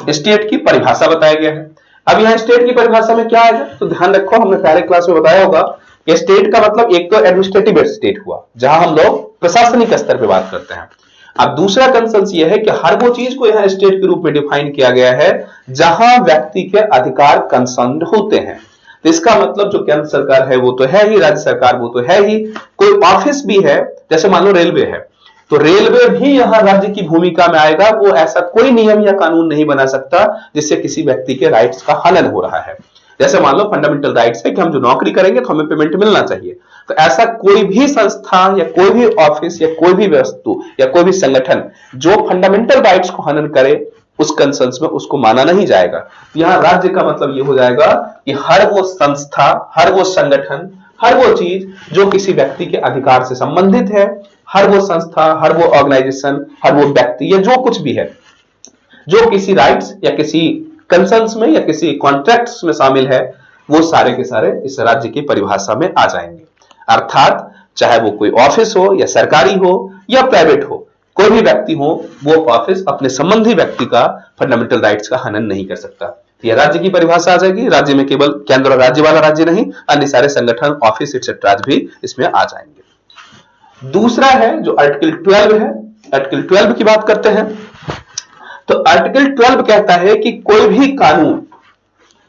स्टेट की परिभाषा बताया गया है। अब यहां स्टेट की परिभाषा में क्या आएगा, तो ध्यान रखो, हमने पहले क्लास में बताया होगा कि स्टेट का मतलब एक तो एडमिनिस्ट्रेटिव स्टेट हुआ, जहां हम लोग प्रशासनिक स्तर पर बात करते हैं। अब दूसरा कंसेंस यह है कि हर वो चीज को यहां स्टेट के रूप में डिफाइन किया गया है जहां व्यक्ति के अधिकार कंसर्न होते हैं। तो इसका मतलब जो केंद्र सरकार है वो तो है ही, राज्य सरकार वो तो है ही, कोई ऑफिस भी है, जैसे मान लो रेलवे है, तो रेलवे भी यहां राज्य की भूमिका में आएगा। वो ऐसा कोई नियम या कानून नहीं बना सकता जिससे किसी व्यक्ति के राइट्स का हनन हो रहा है। जैसे मान लो फंडामेंटल राइट्स है कि हम जो नौकरी करेंगे तो हमें पेमेंट मिलना चाहिए, तो ऐसा कोई भी संस्था या कोई भी ऑफिस या कोई भी वस्तु या कोई भी संगठन जो फंडामेंटल राइट्स को हनन करे उस कंसर्न्स में उसको माना नहीं जाएगा। यहां राज्य का मतलब यह हो जाएगा कि हर वो संस्था, हर वो संगठन, हर वो चीज जो किसी व्यक्ति के अधिकार से संबंधित है, हर वो संस्था, हर वो ऑर्गेनाइजेशन, हर वो व्यक्ति या जो कुछ भी है जो किसी राइट्स या किसी कंसर्न्स में या किसी कॉन्ट्रैक्ट्स में शामिल है, वो सारे के सारे इस राज्य की परिभाषा में आ जाएंगे। अर्थात चाहे वो कोई ऑफिस हो या सरकारी हो या प्राइवेट हो, कोई भी व्यक्ति हो, वो ऑफिस अपने संबंधी व्यक्ति का फंडामेंटल राइट्स का हनन नहीं कर सकता। यह राज्य की परिभाषा आ जाएगी। राज्य में केवल केंद्र और राज्य वाला राज्य नहीं, अन्य सारे संगठन, ऑफिस एक्सेट्रा भी इसमें आ जाएंगे। दूसरा है जो आर्टिकल 12 है, आर्टिकल 12 की बात करते हैं। तो आर्टिकल 12 कहता है कि कोई भी कानून,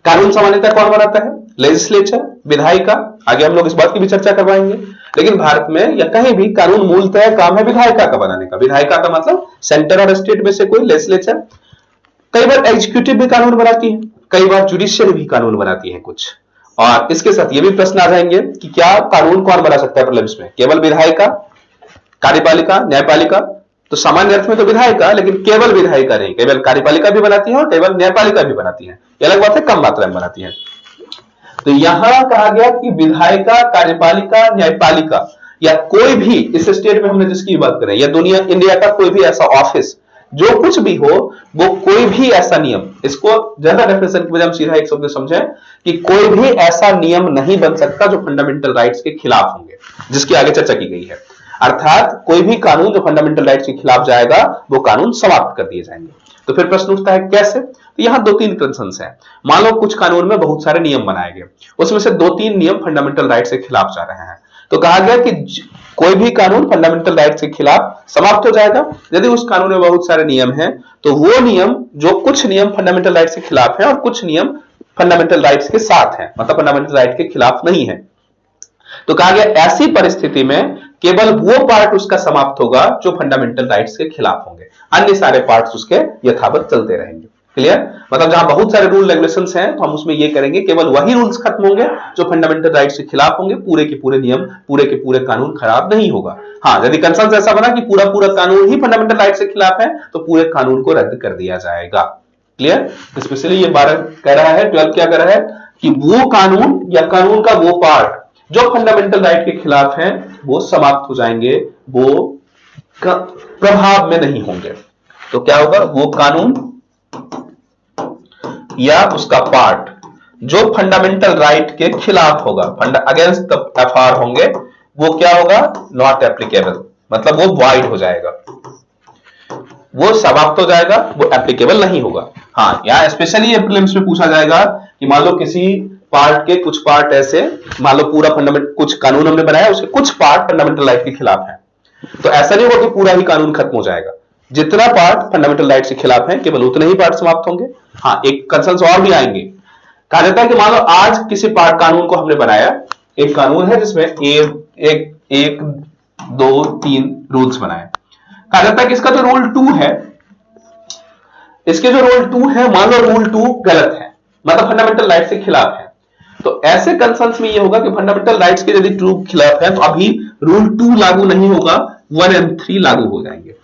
कानून सामान्यतः कौन बनाता है, लेजिस्लेचर, विधायिका, आगे हम लोग इस बात की भी चर्चा करवाएंगे। लेकिन भारत में या कहीं भी कानून मूलतः काम है विधायिका का बनाने का। विधायिका का मतलब सेंटर और स्टेट में से कोई, लेजिस्लेचर। कई बार एग्जीक्यूटिव भी कानून बनाती है, कई बार जुडिशियल भी कानून बनाती है कुछ। और इसके साथ ये भी प्रश्न आ जाएंगे कि क्या कानून कौन बना सकता है प्रीलिम्स में, केवल विधायिका, कार्यपालिका, न्यायपालिका। तो सामान्य अर्थ में तो विधायिका, लेकिन केवल विधायिका नहीं, केवल कार्यपालिका भी बनाती है और केवल न्यायपालिका भी बनाती है। ये अलग बात है, कम मात्रा में बनाती है। तो यहां कहा गया कि विधायिका, कार्यपालिका, न्यायपालिका या कोई भी इस स्टेट में हमने जिसकी बात करें, या दुनिया इंडिया का कोई भी ऐसा ऑफिस जो कुछ भी हो, वो कोई भी ऐसा नियम, इसको ज्यादा डेफिनेशन की वजह हम सीधा एक शब्द समझें कि कोई भी ऐसा नियम नहीं बन सकता जो फंडामेंटल राइट्स के खिलाफ होंगे, जिसकी आगे चर्चा की गई है। अर्थात कोई भी कानून जो फंडामेंटल राइट्स के खिलाफ जाएगा वो कानून समाप्त कर दिए जाएंगे। तो फिर प्रश्न उठता है कैसे। तो यहां दो तीन कंसर्न्स हैं। मान लो कुछ कानून में बहुत सारे नियम बनाए गए, उसमें से दो तीन नियम फंडामेंटल राइट्स के खिलाफ जा रहे हैं, तो कहा गया कि कोई भी कानून फंडामेंटल राइट्स के खिलाफ समाप्त हो जाएगा यदि उस कानून में बहुत सारे नियम हैं। तो वो नियम, जो कुछ नियम फंडामेंटल राइट्स के खिलाफ है और कुछ नियम फंडामेंटल राइट्स के साथ है, मतलब फंडामेंटल राइट के खिलाफ नहीं है, तो कहा गया ऐसी परिस्थिति में केवल वो पार्ट उसका समाप्त होगा जो फंडामेंटल राइट्स के खिलाफ होंगे, अन्य सारे पार्ट्स उसके यथावत चलते रहेंगे। क्लियर, मतलब जहां बहुत सारे रूल रेगुलेशंस हैं तो हम उसमें ये करेंगे केवल वही रूल्स खत्म होंगे जो फंडामेंटल राइट्स के खिलाफ होंगे, पूरे के पूरे नियम, पूरे के पूरे कानून खराब नहीं होगा। हाँ, यदि कंसर्न ऐसा बना कि पूरा पूरा कानून ही फंडामेंटल राइट्स के खिलाफ है तो पूरे कानून को रद्द कर दिया जाएगा। क्लियर, स्पेशली ये 12 कह रहा है, 12 क्या कह रहा है कि वो कानून या कानून का वो पार्ट जो फंडामेंटल राइट के खिलाफ है वो समाप्त हो जाएंगे, वो प्रभाव में नहीं होंगे। तो क्या होगा, वो कानून या उसका पार्ट जो फंडामेंटल राइट के खिलाफ होगा, अगेंस्ट द एफआर होंगे, वो क्या होगा, नॉट एप्लीकेबल, मतलब वो वॉइड हो जाएगा, वो समाप्त हो जाएगा, वो एप्लीकेबल नहीं होगा। हाँ, यहां स्पेशली ये प्रीलिम्स में पूछा जाएगा कि मान लो किसी पार्ट के कुछ पार्ट ऐसे, मान लो पूरा फंडामेंटल कुछ कानून हमने बनाया उसके कुछ पार्ट फंडामेंटल राइट के खिलाफ है, तो ऐसा नहीं होगा कि पूरा ही कानून खत्म हो जाएगा। जितना पार्ट फंडामेंटल राइट के खिलाफ है केवल उतने ही पार्ट समाप्त होंगे। हाँ, एक कंसर्न्स और भी आएंगे। कहा जाता है कि मान लो आज किसी पार्ट कानून को हमने बनाया, एक कानून है जिसमें एक 2 3 रूल्स बनाए। कहा जाता है कि इसका जो रूल 2 है, इसके जो रूल 2 है, मान लो रूल 2 गलत है, मतलब फंडामेंटल राइट के खिलाफ है, तो ऐसे कंसर्न्स में ये होगा कि फंडामेंटल राइट्स के यदि 2 खिलाफ है तो अभी रूल 2 लागू नहीं होगा, 1 और 3 लागू हो जाएंगे।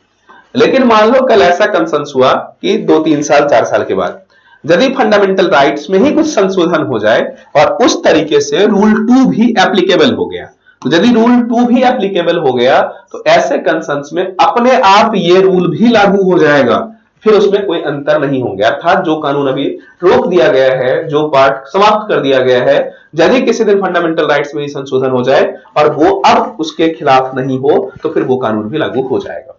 लेकिन मान लो कल ऐसा कंसर्न्स हुआ कि 2 3 साल 4 साल के बाद यदि फंडामेंटल राइट्स में ही कुछ संशोधन हो जाए और उस तरीके से रूल 2 भी एप्लीकेबल हो गया, तो यदि रूल 2 भी एप्लीकेबल हो गया तो ऐसे कंसर्न्स में अपने आप ये रूल भी लागू हो जाएगा फिर उसमें कोई अंतर नहीं होंगे। अर्थात जो कानून अभी रोक दिया गया है, जो पार्ट समाप्त कर दिया गया है, यदि किसी दिन फंडामेंटल राइट्स में संशोधन हो जाए और वो अब उसके खिलाफ नहीं हो तो फिर वो कानून भी लागू हो जाएगा।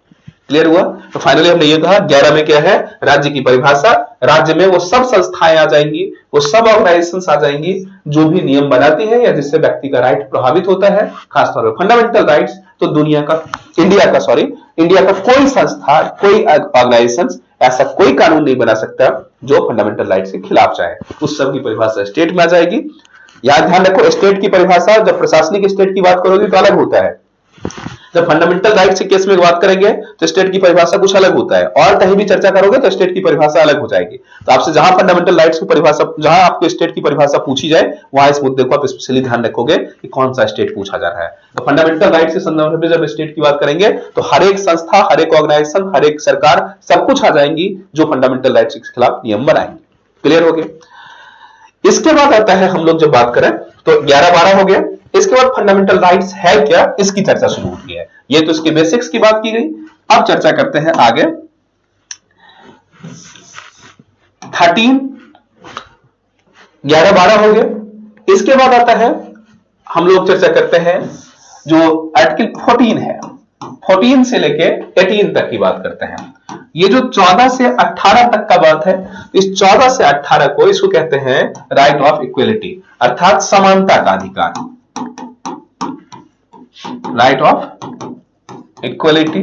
क्लियर हुआ? तो फाइनली हमने ये कहा 11 में क्या है, राज्य की परिभाषा। राज्य में वो सब संस्थाएं आ जाएंगी, वो सब ऑर्गेनाइजेशंस आ जाएंगी जो भी नियम बनाती है या जिससे व्यक्ति का राइट प्रभावित होता है, खासतौर पर फंडामेंटल राइट्स। तो इंडिया का कोई संस्था, कोई ऑर्गेनाइजेशन ऐसा कोई कानून नहीं बना सकता जो फंडामेंटल राइट्स के खिलाफ जाए। उस सब की परिभाषा स्टेट में आ जाएगी। याद ध्यान रखो, स्टेट की परिभाषा जब प्रशासनिक स्टेट की बात करोगे तो अलग होता है, जब फंडामेंटल राइट्स के केस में बात करेंगे तो स्टेट की परिभाषा कुछ अलग होता है, और कहीं भी चर्चा करोगे तो स्टेट की परिभाषा अलग हो जाएगी। तो आपसे जहां फंडामेंटल राइट्स की परिभाषा, जहां आपको स्टेट की परिभाषा पूछी जाए, वहां इस मुद्दे को आप स्पेशली ध्यान रखोगे कि कौन सा स्टेट पूछा जा रहा है। तो फंडामेंटल राइट्स के संदर्भ में जब स्टेट की बात करेंगे तो हर एक संस्था, हर एक ऑर्गेनाइजेशन, हर एक सरकार सब कुछ आ जाएंगी जो फंडामेंटल राइट्स के खिलाफ नियम बनाएंगे। क्लियर हो गया? इसके बाद आता है, हम लोग जब बात करें तो 11-12 हो गया। इसके बाद फंडामेंटल राइट्स है क्या, इसकी चर्चा शुरू होती है। ये तो इसके बेसिक्स की बात की गई। अब चर्चा करते हैं आगे 13, 11-12 हो गया। इसके बाद आता है, हम लोग चर्चा करते हैं जो आर्टिकल 14 है, 14 से लेके 18 तक की बात करते हैं। ये जो 14 से 18 तक का बात है, इस 14 से 18 को इसको कहते हैं राइट ऑफ इक्वलिटी, अर्थात समानता का अधिकार। राइट ऑफ इक्वलिटी,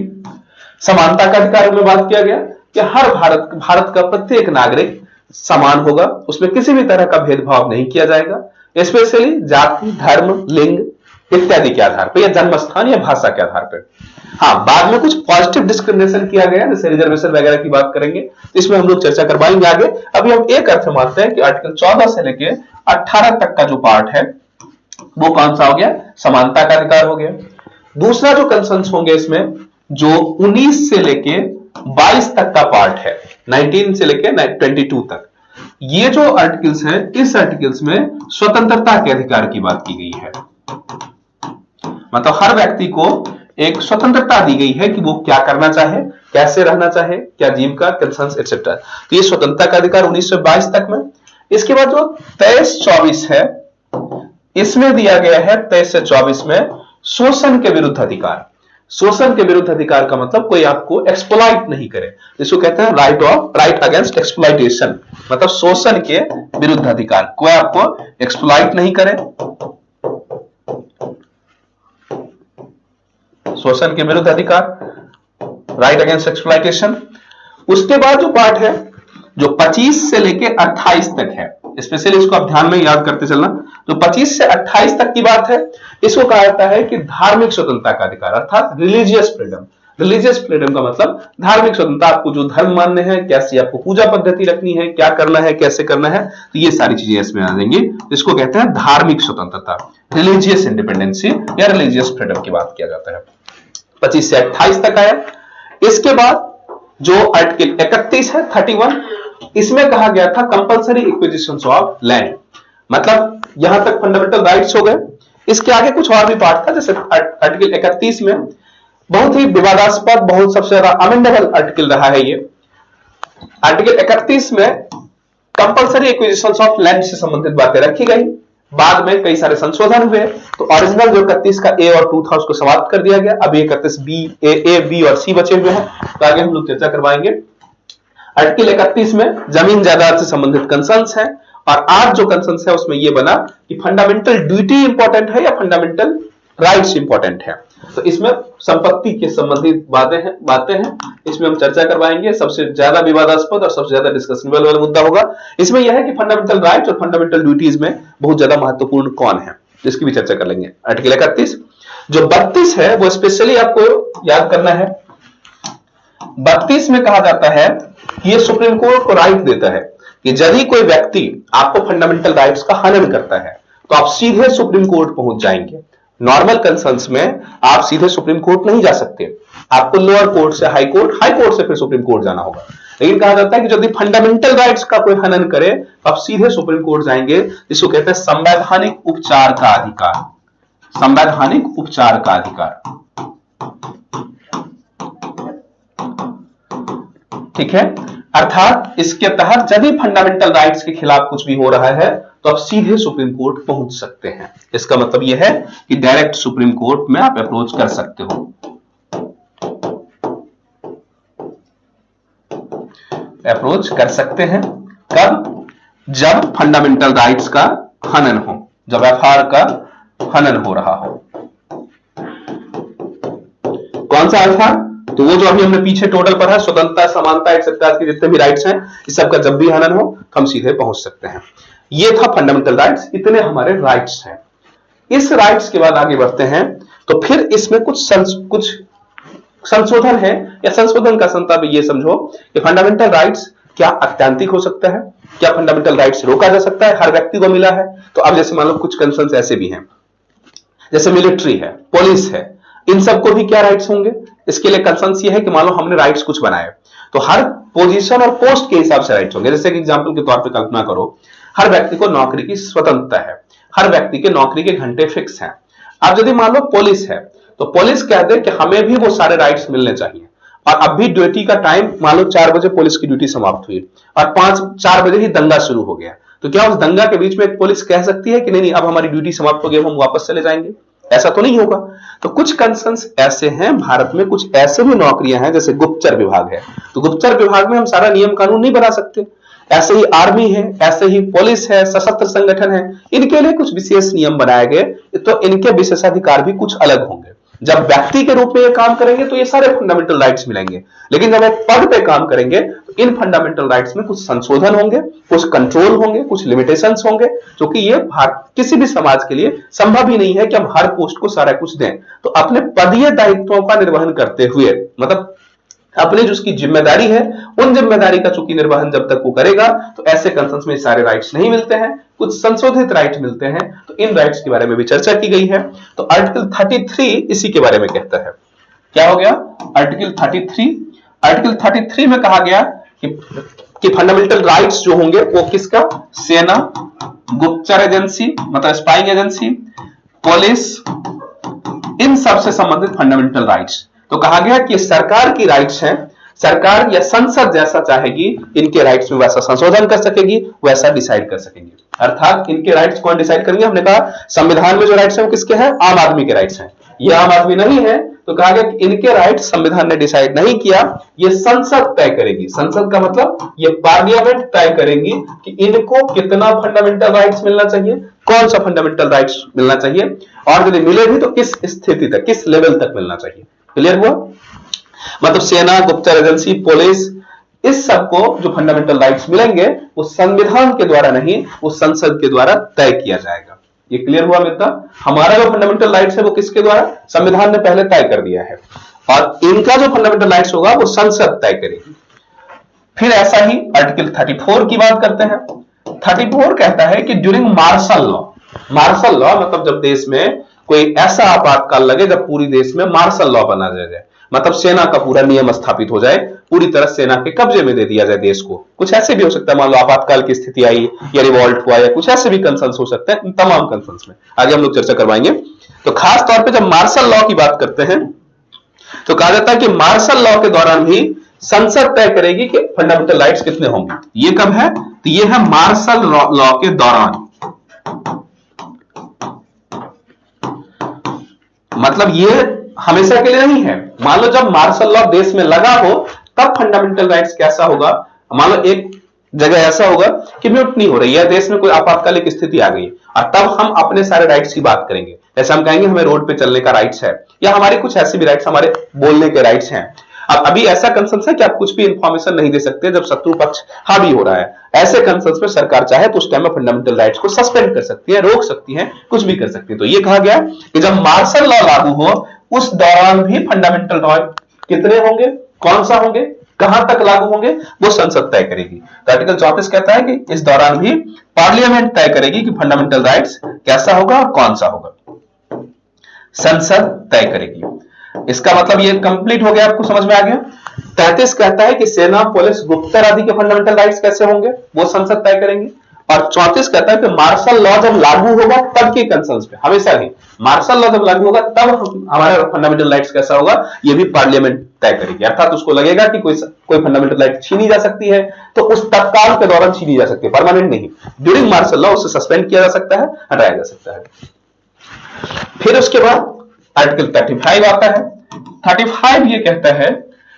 समानता का अधिकार में बात किया गया कि हर भारत का प्रत्येक नागरिक समान होगा, उसमें किसी भी तरह का भेदभाव नहीं किया जाएगा, स्पेशली जाति, धर्म, लिंग इत्यादि के आधार पर या जन्म स्थान या भाषा के आधार पर। हाँ, बाद में कुछ पॉजिटिव डिस्क्रिमिनेशन किया गया, जैसे रिजर्वेशन वगैरह की बात करेंगे, इसमें हम लोग चर्चा करवाएंगे आगे। अभी हम एक अर्थ मानते हैं कि आर्टिकल 14 से लेके 18 तक का जो पार्ट है वो कौन सा हो गया, समानता का अधिकार हो गया। दूसरा जो कंसर्न्स होंगे इसमें, जो 19 से लेके 22 तक का पार्ट है, 19 से लेके 22 तक, ये जो आर्टिकल्स हैं, इस आर्टिकल्स में स्वतंत्रता के अधिकार की बात की गई है। मतलब हर व्यक्ति को एक स्वतंत्रता दी गई है कि वो क्या करना चाहे, कैसे रहना चाहे, क्या जीविका, कंसर्न्स एक्सेट्रा। तो ये स्वतंत्रता का अधिकार 19 से 22 तक में। इसके बाद जो 23-24 है, इसमें दिया गया है 23 से 24 में शोषण के विरुद्ध अधिकार। शोषण के विरुद्ध अधिकार का मतलब कोई आपको एक्सप्लॉइट नहीं करे, इसको कहते हैं राइट अगेंस्ट एक्सप्लॉइटेशन, मतलब शोषण के विरुद्ध अधिकार, कोई आपको एक्सप्लॉइट नहीं करे, शोषण के विरुद्ध अधिकार, राइट अगेंस्ट एक्सप्लॉइटेशन। उसके बाद जो पार्ट है, जो 25 से लेके 28 तक है, स्पेशली इसको आप ध्यान में याद करते चलना, जो 25 से 28 तक की बात है, इसको कहा जाता है कि धार्मिक स्वतंत्रता का अधिकार, अर्थात रिलीजियस फ्रीडम। रिलीजियस फ्रीडम का मतलब धार्मिक स्वतंत्रता, आपको जो धर्म मानने हैं, कैसी आपको पूजा पद्धति रखनी है, क्या करना है, कैसे करना है, तो ये सारी चीजें इसमें आ जाएंगी। इसको कहते हैं धार्मिक स्वतंत्रता, रिलीजियस इंडिपेंडेंसी या रिलीजियस फ्रीडम की बात किया जाता है। 25 से 28 तक आया। इसके बाद जो आर्टिकल 31 है, 31, इसमें कहा गया था कंपल्सरी इक्विजिशन ऑफ लैंड, मतलब यहां तक फंडामेंटल राइट्स हो गए। इसके आगे कुछ और भी पार्ट था, जैसे आर्टिकल 31 में बहुत ही विवादास्पद, बहुत सबसे ज्यादा अमेंडेबल आर्टिकल रहा है ये। आर्टिकल 31 में कंपल्सरी इक्विजिशन ऑफ लैंड से संबंधित बातें रखी गई, बाद में कई सारे संशोधन हुए, तो ओरिजिनल जो 31 का ए और 2 था उसको समाप्त कर दिया गया। अब 31 ए, बी और सी बचे हुए हैं, तो आगे हम लोग चर्चा करवाएंगे। आर्टिकल 31 में जमीन जायदाद से संबंधित कंसर्न्स है, और आज जो कंसर्न्स है उसमें यह बना कि फंडामेंटल ड्यूटी इंपॉर्टेंट है या फंडामेंटल राइट्स इंपॉर्टेंट है। तो इसमें संपत्ति के संबंधित बातें हैं, इसमें हम चर्चा करवाएंगे। सबसे ज्यादा विवादास्पद और सबसे ज्यादा डिस्कशनेबल वाला मुद्दा होगा इसमें यह है कि फंडामेंटल राइट्स और फंडामेंटल ड्यूटीज में बहुत ज्यादा महत्वपूर्ण कौन है, जिसकी भी चर्चा कर लेंगे। आर्टिकल 31। जो 32 है वो स्पेशली आपको याद करना है। 32 में कहा जाता है कि ये सुप्रीम कोर्ट को राइट देता है कि यदि कोई व्यक्ति आपको फंडामेंटल राइट्स का हनन करता है तो आप सीधे सुप्रीम कोर्ट पहुंच जाएंगे। नॉर्मल कंसर्न्स में आप सीधे सुप्रीम कोर्ट नहीं जा सकते, आपको लोअर कोर्ट से हाई कोर्ट से फिर सुप्रीम कोर्ट जाना होगा। लेकिन कहा जाता है कि यदि फंडामेंटल राइट्स का कोई हनन करे तो आप सीधे सुप्रीम कोर्ट जाएंगे, जिसको कहते हैं संवैधानिक उपचार का अधिकार। संवैधानिक उपचार का अधिकार, ठीक है, अर्थात इसके तहत जब भी फंडामेंटल राइट्स के खिलाफ कुछ भी हो रहा है तो आप सीधे सुप्रीम कोर्ट पहुंच सकते हैं। इसका मतलब यह है कि डायरेक्ट सुप्रीम कोर्ट में आप अप्रोच कर सकते हो। अप्रोच कर सकते हैं कब? जब फंडामेंटल राइट्स का हनन हो, जब एफआर का हनन हो रहा हो। कौन सा एफआर? तो वो जो अभी हमने पीछे टोटल पढ़ा, स्वतंत्रता, समानता एक्सेट्रा के जितने भी राइट्स हैं, इस सब का जब भी हनन हो हम सीधे पहुंच सकते हैं। ये था फंडामेंटल राइट्स, इतने हमारे राइट्स हैं। इस राइट्स के बाद आगे बढ़ते हैं तो फिर इसमें कुछ संशोधन है, या संशोधन का संदर्भ ये समझो कि फंडामेंटल राइट्स क्या अत्यंतिक हो सकता है, क्या फंडामेंटल राइट्स रोका जा सकता है, हर व्यक्ति को मिला है। तो अब जैसे मान लो कुछ कंसर्न्स ऐसे भी हैं, जैसे मिलिट्री है, पुलिस है, इन सबको भी क्या राइट्स होंगे? इसके लिए कंसर्न्स ये है कि मान लो हमने राइट्स कुछ बनाए तो हर पोजीशन और पोस्ट के हिसाब से राइट्स होंगे। जैसे कि एग्जांपल के तौर पे कल्पना करो, हर व्यक्ति को नौकरी की स्वतंत्रता है, हर व्यक्ति के नौकरी के घंटे फिक्स हैं। अब यदि मान लो पुलिस है तो पुलिस कह दे कि हमें भी वो सारे राइट्स मिलने चाहिए, और अब भी ड्यूटी का टाइम मान लो 4 बजे पुलिस की ड्यूटी समाप्त हुई और 4 बजे ही दंगा शुरू हो गया, तो क्या उस दंगा के बीच में एक पुलिस कह सकती है कि नहीं नहीं अब हमारी ड्यूटी समाप्त हो गई, हम वापस चले जाएंगे? ऐसा तो नहीं होगा। तो कुछ कंसर्न्स ऐसे हैं भारत में, कुछ ऐसे भी नौकरियां हैं जैसे गुप्तचर विभाग है, तो गुप्तचर विभाग में हम सारा नियम कानून नहीं बना सकते। ऐसे ही आर्मी है, ऐसे ही पुलिस है, सशस्त्र संगठन है, इनके लिए कुछ विशेष नियम बनाए गए, तो इनके विशेषाधिकार भी कुछ अलग होंगे। जब व्यक्ति के रूप में ये काम करेंगे तो ये सारे फंडामेंटल राइट्स मिलेंगे, लेकिन जब एक पद पे काम करेंगे तो इन फंडामेंटल राइट्स में कुछ संशोधन होंगे, कुछ कंट्रोल होंगे, कुछ लिमिटेशंस होंगे, क्योंकि ये किसी भी समाज के लिए संभव ही नहीं है कि हम हर पोस्ट को सारा कुछ दें। तो अपने पदीय दायित्वों का निर्वहन करते हुए, मतलब अपनी जो उसकी जिम्मेदारी है, उन जिम्मेदारी का चूंकि निर्वहन जब तक वो करेगा तो ऐसे कंसर्न्स में सारे राइट्स नहीं मिलते हैं, कुछ संशोधित राइट्स मिलते हैं। तो इन राइट्स के बारे में भी चर्चा की गई है। तो आर्टिकल 33 इसी के बारे में कहता है। क्या हो गया? आर्टिकल 33 में कहा गया कि फंडामेंटल राइट्स जो होंगे वो किसका? सेना, गुप्तचर एजेंसी मतलब स्पाइंग एजेंसी, पुलिस, इन सब से संबंधित फंडामेंटल राइट्स। तो कहा गया कि सरकार की राइट्स हैं, सरकार या संसद जैसा चाहेगी इनके राइट्स में वैसा संशोधन कर सकेगी, वैसा डिसाइड कर सकेगी। अर्थात इनके राइट्स कौन डिसाइड करेंगे? हमने कहा संविधान में जो राइट्स हैं वो किसके हैं? आम आदमी के राइट्स हैं। ये आम आदमी नहीं है, तो कहा गया कि इनके राइट्स संविधान ने डिसाइड नहीं किया, ये संसद तय करेगी। संसद का मतलब ये पार्लियामेंट तय करेगी कि इनको कितना फंडामेंटल राइट्स मिलना चाहिए, कौन सा फंडामेंटल राइट्स मिलना चाहिए, और यदि मिले भी तो किस स्थिति तक, किस लेवल तक मिलना चाहिए। क्लियर हुआ? मतलब सेना, गुप्तचर एजेंसी, पुलिस, इस सबको जो फंडामेंटल राइट्स मिलेंगे वो संविधान के द्वारा नहीं, वो संसद के द्वारा तय किया जाएगा। ये क्लियर हुआ मित्रा? हमारा जो फंडामेंटल राइट्स है वो किसके द्वारा? संविधान ने पहले तय कर दिया है, और इनका जो फंडामेंटल राइट्स होगा वो संसद तय करेगी। फिर ऐसा ही आर्टिकल 34 की बात करते हैं। 34 कहता है कि during martial law, martial law मतलब जब देश में कोई ऐसा आपातकाल लगे जब पूरी देश में मार्शल लॉ बना जाए, मतलब सेना का पूरा नियम स्थापित हो जाए, पूरी तरह सेना के कब्जे में दे दिया जाए देश को। कुछ ऐसे भी हो सकता है, मान लो आपातकाल की स्थिति आई या रिवॉल्ट हुआ या कुछ ऐसे भी कंसर्न्स हो सकते हैं। इन तमाम कंसर्न्स में आगे हम लोग चर्चा करवाएंगे। तो खास तौर पे जब मार्शल लॉ की बात करते हैं तो कहा जाता है कि मार्शल लॉ के दौरान भी संसद तय करेगी कि फंडामेंटल राइट्स कितने होंगे। ये कब है? तो ये है मार्शल लॉ के दौरान। मतलब ये हमेशा के लिए नहीं है। मान लो जब मार्शल लॉ देश में लगा हो तब फंडामेंटल राइट्स कैसा होगा? मान लो एक जगह ऐसा होगा कि म्यूटनी हो रही है, देश में कोई आपातकालिक स्थिति आ गई, और तब हम अपने सारे राइट्स की बात करेंगे। जैसे हम कहेंगे हमें रोड पे चलने का राइट्स है, या हमारे कुछ ऐसे भी राइट्स, हमारे बोलने के राइट्स हैं। अब अभी ऐसा कंसर्न है कि आप कुछ भी इंफॉर्मेशन नहीं दे सकते जब शत्रु पक्ष हावी हो रहा है। ऐसे कंसर्न में सरकार चाहे तो उस टाइम में फंडामेंटल राइट्स को सस्पेंड कर सकती है, रोक सकती है, कुछ भी कर सकती है। तो ये कहा गया कि जब मार्शल लॉ लागू हो उस दौरान भी फंडामेंटल राइट कितने होंगे, कौन सा होंगे, कहां तक लागू होंगे, वो संसद तय करेगी। तो आर्टिकल 34 कहता है कि इस दौरान भी पार्लियामेंट तय करेगी कि फंडामेंटल राइट्स कैसा होगा और कौन सा होगा, संसद तय करेगी। इसका मतलब ये कंप्लीट हो गया, आपको समझ में आ गया। 33 कहता है कि सेना, पुलिस, गुप्तचर आदि के फंडामेंटल राइट्स कैसे होंगे, वो संसद तय करेंगे। और 34 कहता है कि मार्शल लॉ जब लागू होगा तब के कंसर्न्स पे, हमेशा नहीं, मार्शल लॉ जब लागू होगा तब हमारा फंडामेंटल राइट्स कैसा होगा, ये भी पार्लियामेंट तय करेगी। अर्थात उसको लगेगा कि कोई फंडामेंटल राइट छीनी जा सकती है तो उस तत्काल के दौरान छीनी जा सकती है, परमानेंट नहीं। ड्यूरिंग मार्शल लॉ उसे सस्पेंड किया जा सकता है, हटाया जा सकता है। फिर उसके बाद आर्टिकल 35 आता है। 35 ये कहता है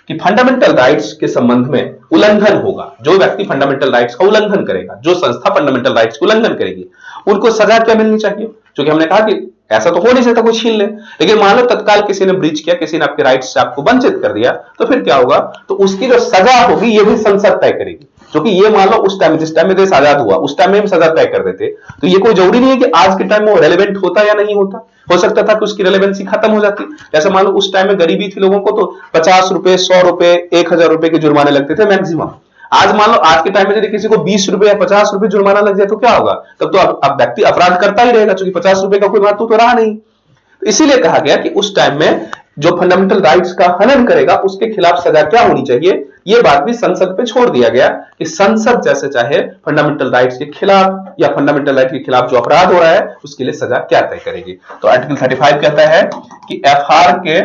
कि फंडामेंटल राइट्स के संबंध में उल्लंघन होगा, जो व्यक्ति फंडामेंटल राइट्स का उल्लंघन करेगा, जो संस्था फंडामेंटल राइट्स का उल्लंघन करेगी, उनको सजा क्या मिलनी चाहिए? क्योंकि हमने कहा कि ऐसा तो हो नहीं सकता कोई छीन ले, लेकिन मान लो तत्काल किसी ने ब्रीच किया, किसी ने आपके राइट्स से आपको वंचित कर दिया, तो फिर क्या होगा? तो उसकी जो सजा होगी ये भी संसद तय करेगी। क्योंकि ये मान लो उस टाइम, जिस टाइम में देश आजाद हुआ उस टाइम में हम सजा तय कर देते, तो ये कोई जरूरी नहीं है कि आज के टाइम में वो रेलेवेंट होता या नहीं होता। हो सकता था कि उसकी रेलेवेंसी खत्म हो जाती। जैसे मान लो उस टाइम में गरीबी थी लोगों को, तो 50 रुपए, 100 रुपए, 1000 रुपए के जुर्माने लगते थे मैक्सिमम। आज मान लो आज के टाइम में यदि किसी को 20 रुपए या 50 रुपए जुर्माना लग जाए तो क्या होगा? तब तो अब व्यक्ति अपराध करता ही रहेगा, क्योंकि 50 रुपए का कोई महत्व तो रहा नहीं। तो इसीलिए कहा गया कि उस टाइम में जो फंडामेंटल राइट्स का हनन करेगा उसके खिलाफ सजा क्या होनी चाहिए, यह बात भी संसद पे छोड़ दिया गया कि संसद जैसे चाहे फंडामेंटल राइट्स के खिलाफ या फंडामेंटल राइट के खिलाफ जो अपराध हो रहा है उसके लिए सजा क्या तय करेगी। तो आर्टिकल 35 कहता है कि एफआर के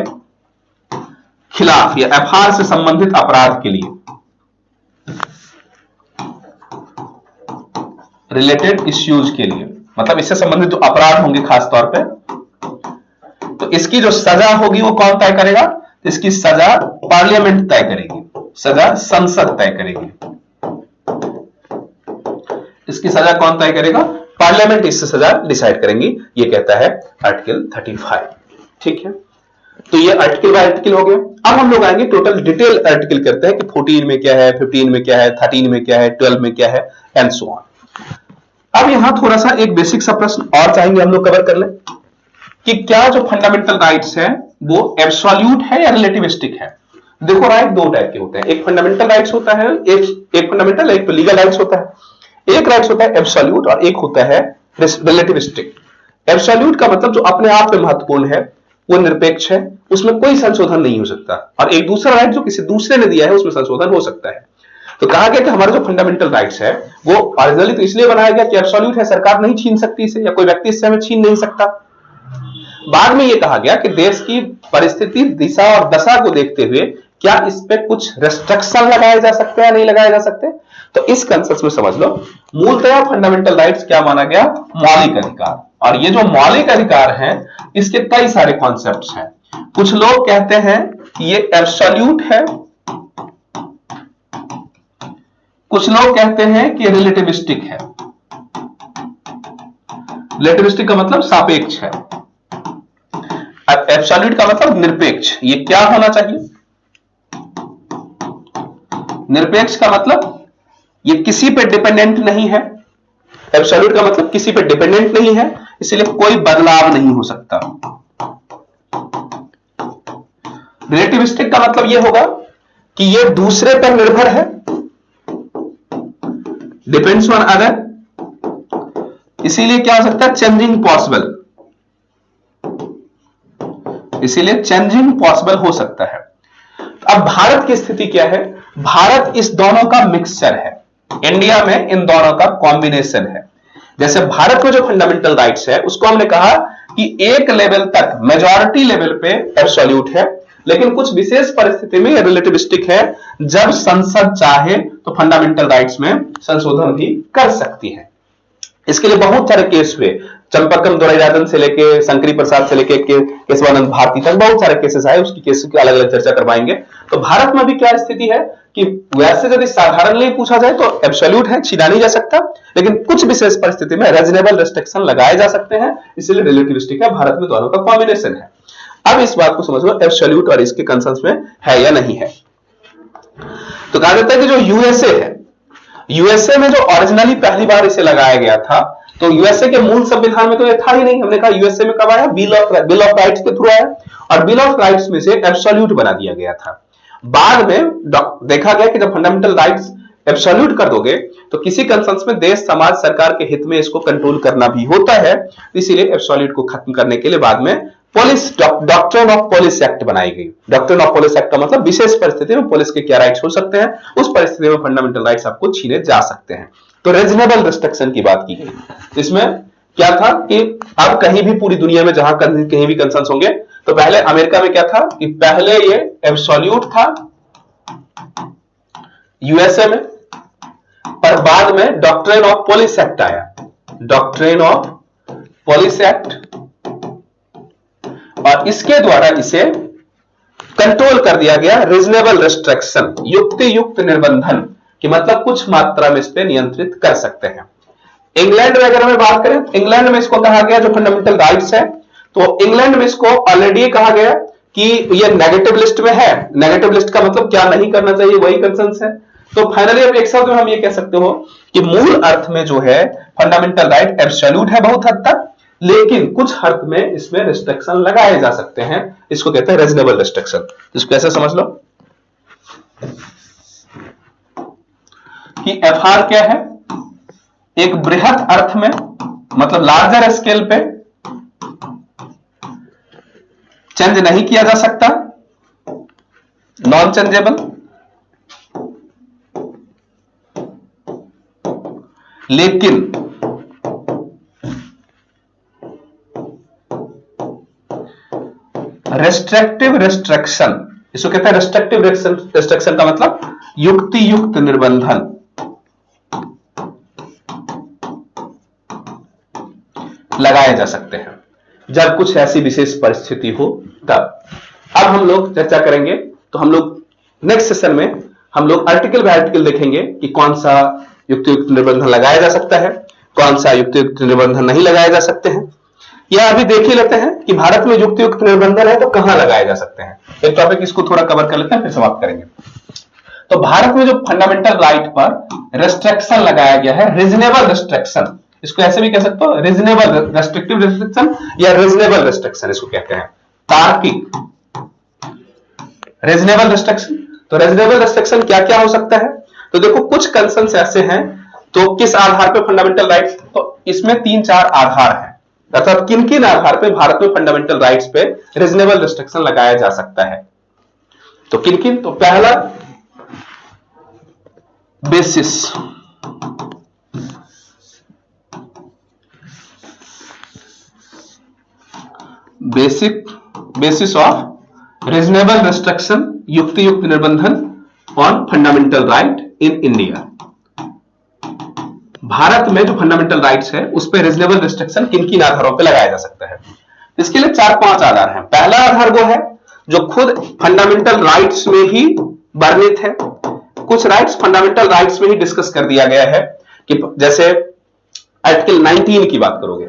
खिलाफ या एफआर से संबंधित अपराध के लिए, रिलेटेड इश्यूज के लिए, मतलब इससे संबंधित जो अपराध होंगे खास तौर पे, तो इसकी जो सजा होगी वो कौन तय करेगा? इसकी सजा पार्लियामेंट तय करेगी, सजा संसद तय करेगी। इसकी सजा कौन तय करेगा? पार्लियामेंट इससे सजा डिसाइड करेंगी, ये कहता है आर्टिकल 35। ठीक है, तो ये आर्टिकल बाय आर्टिकल हो गया। अब हम लोग आएंगे टोटल डिटेल आर्टिकल करते हैं कि 14 में क्या है, 15 में क्या है, 13 में क्या है, 12 में क्या है, एंड सो ऑन। अब यहां थोड़ा सा एक बेसिक सा प्रश्न और चाहेंगे हम लोग कवर कर लें कि क्या जो फंडामेंटल राइट्स है वो एब्सोल्यूट है या रिलेटिविस्टिक है। देखो राइट दो टाइप के होते हैं, एक फंडामेंटल राइट्स होता है, एक फंडामेंटल, एक तो लीगल राइट्स होता है। एक राइट्स होता है एब्सोल्यूट और एक होता है रिलेटिविस्टिक। एब्सोल्यूट का मतलब जो अपने आप में महत्वपूर्ण है, वो निरपेक्ष है, उसमें कोई संशोधन नहीं हो सकता। और एक दूसरा राइट जो किसी दूसरे ने दिया है उसमें संशोधन हो सकता है। तो कहा गया कि हमारा जो फंडामेंटल राइट्स है वो ओरिजिनली तो इसलिए बनाया गया कि एब्सोल्यूट है, सरकार नहीं छीन सकती इसे, या कोई व्यक्ति इससे हमें छीन नहीं सकता। बाद में यह कहा गया कि देश की परिस्थिति, दिशा और दशा को देखते हुए क्या इस पे कुछ रेस्ट्रिक्शन लगाए जा सकते हैं, नहीं लगाए जा सकते। तो इस कंसेप्ट में समझ लो, मूलतः फंडामेंटल राइट्स क्या माना गया? मौलिक अधिकार। और ये जो मौलिक अधिकार हैं इसके कई सारे कॉन्सेप्ट्स हैं। कुछ लोग कहते हैं कि ये एब्सोल्यूट है, कुछ लोग कहते हैं कि रिलेटिविस्टिक है। रिलेटिविस्टिक का मतलब सापेक्ष है, एब्सोल्यूट का मतलब निरपेक्ष। ये क्या होना चाहिए? निरपेक्ष का मतलब ये किसी पे डिपेंडेंट नहीं है, एब्सोल्यूट का मतलब किसी पे डिपेंडेंट नहीं है, इसलिए कोई बदलाव नहीं हो सकता। रिलेटिविस्टिक का मतलब यह होगा कि यह दूसरे पर निर्भर है, डिपेंड्स ऑन अदर, इसीलिए क्या हो सकता है? चेंजिंग पॉसिबल, इसीलिए चेंजिंग पॉसिबल हो सकता है। अब भारत की स्थिति क्या है? भारत इस दोनों का मिक्सचर है, इंडिया में इन दोनों का कॉम्बिनेशन है। जैसे भारत में जो फंडामेंटल राइट्स है उसको हमने कहा कि एक लेवल तक, मेजॉरिटी लेवल पे एब्सोल्यूट है, लेकिन कुछ विशेष परिस्थिति में रिलेटिविस्टिक है। जब संसद चाहे तो फंडामेंटल राइट्स में संशोधन भी कर सकती है। इसके लिए बहुत सारे केस हुए, चंपकम दोराईराजन से लेके शंकरी प्रसाद से लेके केशवानंद भारती तक बहुत सारे केसेस आए, उसकी केस की अलग अलग चर्चा करवाएंगे। तो भारत में भी क्या स्थिति है कि वैसे यदि साधारणली पूछा जाए तो एब्सोल्यूट है, छीना नहीं जा सकता, लेकिन कुछ विशेष परिस्थिति में रीजनेबल रेस्ट्रिक्शन लगाए जा सकते हैं, इसलिए रिलेटिविस्टिक है। भारत में दोनों का कॉम्बिनेशन है। अब इस बात को समझ लो एब्सोल्यूट और इसके कंसर्न्स में है या नहीं है। तो कहा जाता है कि जो यूएसए है, यूएसए में जो ओरिजिनली पहली बार इसे लगाया गया था, तो यूएसए के मूल संविधान में तो ये था ही नहीं। हमने कहा यूएसए में कब आया? बिल ऑफ राइट्स के थ्रू आया, और बिल ऑफ राइट्स में से एब्सोल्यूट बना दिया गया था। बाद में देखा गया कि जब फंडामेंटल राइट्स एब्सोल्यूट कर दोगे तो किसी कंसर्न्स में देश, समाज, सरकार के हित में इसको कंट्रोल करना भी होता है, इसलिए एब्सोल्यूट को खत्म करने के लिए बाद में police doctrine of police act बनाई गई। डॉक्ट्रिन ऑफ पुलिस एक्ट का मतलब विशेष परिस्थिति में पुलिस के क्या राइट्स हो सकते हैं, उस परिस्थिति में फंडामेंटल राइट्स आपको छीने जा सकते हैं। तो रीजनेबल रिस्ट्रिक्शन की बात की गई। इसमें क्या था कि अब कहीं भी पूरी दुनिया में जहां कहीं भी कंसर्न्स होंगे, तो पहले अमेरिका में क्या था कि पहले ये एब्सोल्यूट था यूएसए में, पर बाद में डॉक्ट्रिन ऑफ पोलिस एक्ट आया, डॉक्ट्रिन ऑफ पोलिस एक्ट, और इसके द्वारा इसे कंट्रोल कर दिया गया, रीजनेबल रिस्ट्रिक्शन, युक्ति युक्त निर्बंधन, कि मतलब कुछ मात्रा में इस पे नियंत्रित कर सकते हैं। इंग्लैंड वगैरह में बात करें, इंग्लैंड में इसको कहा गया जो फंडामेंटल राइट्स है, तो इंग्लैंड में इसको ऑलरेडी कहा गया कि ये नेगेटिव लिस्ट में है। नेगेटिव लिस्ट का मतलब क्या नहीं करना चाहिए, वही कंसर्न्स है। तो फाइनली अब एक शब्द में हम ये कह सकते हो कि मूल अर्थ में जो है फंडामेंटल राइट एब्सोल्यूट है बहुत हद तक, लेकिन कुछ हद में इसमें रिस्ट्रिक्शन लगाए जा सकते हैं, इसको कहते हैं रीजनेबल रिस्ट्रिक्शन। इसको कैसे समझ लो कि एफआर क्या है, एक बृहत अर्थ में मतलब लार्जर स्केल पे चेंज नहीं किया जा सकता, नॉन चेंजेबल, लेकिन रेस्ट्रिक्टिव रिस्ट्रिक्शन, इसको कहते हैं रेस्ट्रिक्टिव रिस्ट्रिक्शन का मतलब युक्ति युक्त निर्बंधन, लगाए जा सकते हैं जब कुछ ऐसी विशेष परिस्थिति हो तब। अब हम लोग चर्चा करेंगे, तो हम लोग नेक्स्ट सेशन में हम लोग आर्टिकल बाय आर्टिकल देखेंगे कि कौन सा युक्तियुक्त निर्बंधन लगाया जा सकता है, कौन सा युक्तियुक्त निर्बंधन नहीं लगाए जा सकते हैं, या अभी देख ही लेते हैं कि भारत में युक्तियुक्त निर्बंधन है तो कहां लगाए जा सकते हैं। एक टॉपिक इसको थोड़ा कवर कर लेते हैं फिर समाप्त करेंगे। तो भारत में जो फंडामेंटल राइट पर रेस्ट्रिक्शन लगाया गया है, रीजनेबल रिस्ट्रिक्शन, इसको ऐसे भी कह सकते हो रीजनेबल रेस्ट्रिक्टिव रिस्ट्रिक्शन या रीजनेबल रिस्ट्रिक्शन, इसको कहते हैं तार्किक रीजनेबल रिस्ट्रिक्शन। तो रीजनेबल रिस्ट्रिक्शन क्या क्या हो सकता है, तो देखो कुछ कंसर्न्स ऐसे हैं, तो किस आधार पे फंडामेंटल राइट्स, तो इसमें 3-4 आधार हैं, अर्थात किन किन आधार पे भारत में फंडामेंटल राइट्स पे रीजनेबल रिस्ट्रिक्शन लगाया जा सकता है। तो किन किन, तो पहला basis, basis of reasonable restriction, युक्ति युक्त निर्बंधन on fundamental right in India. Bharat में जो फंडामेंटल राइट्स है उस पर रीजनेबल रिस्ट्रिक्शन किन किन आधारों पर लगाया जा सकता है। इसके लिए 4-5 आधार हैं। पहला आधार वो है जो खुद फंडामेंटल राइट्स में ही वर्णित है, कुछ राइट्स फंडामेंटल राइट्स में ही डिस्कस कर दिया गया है, कि जैसे आर्टिकल 19 की बात करोगे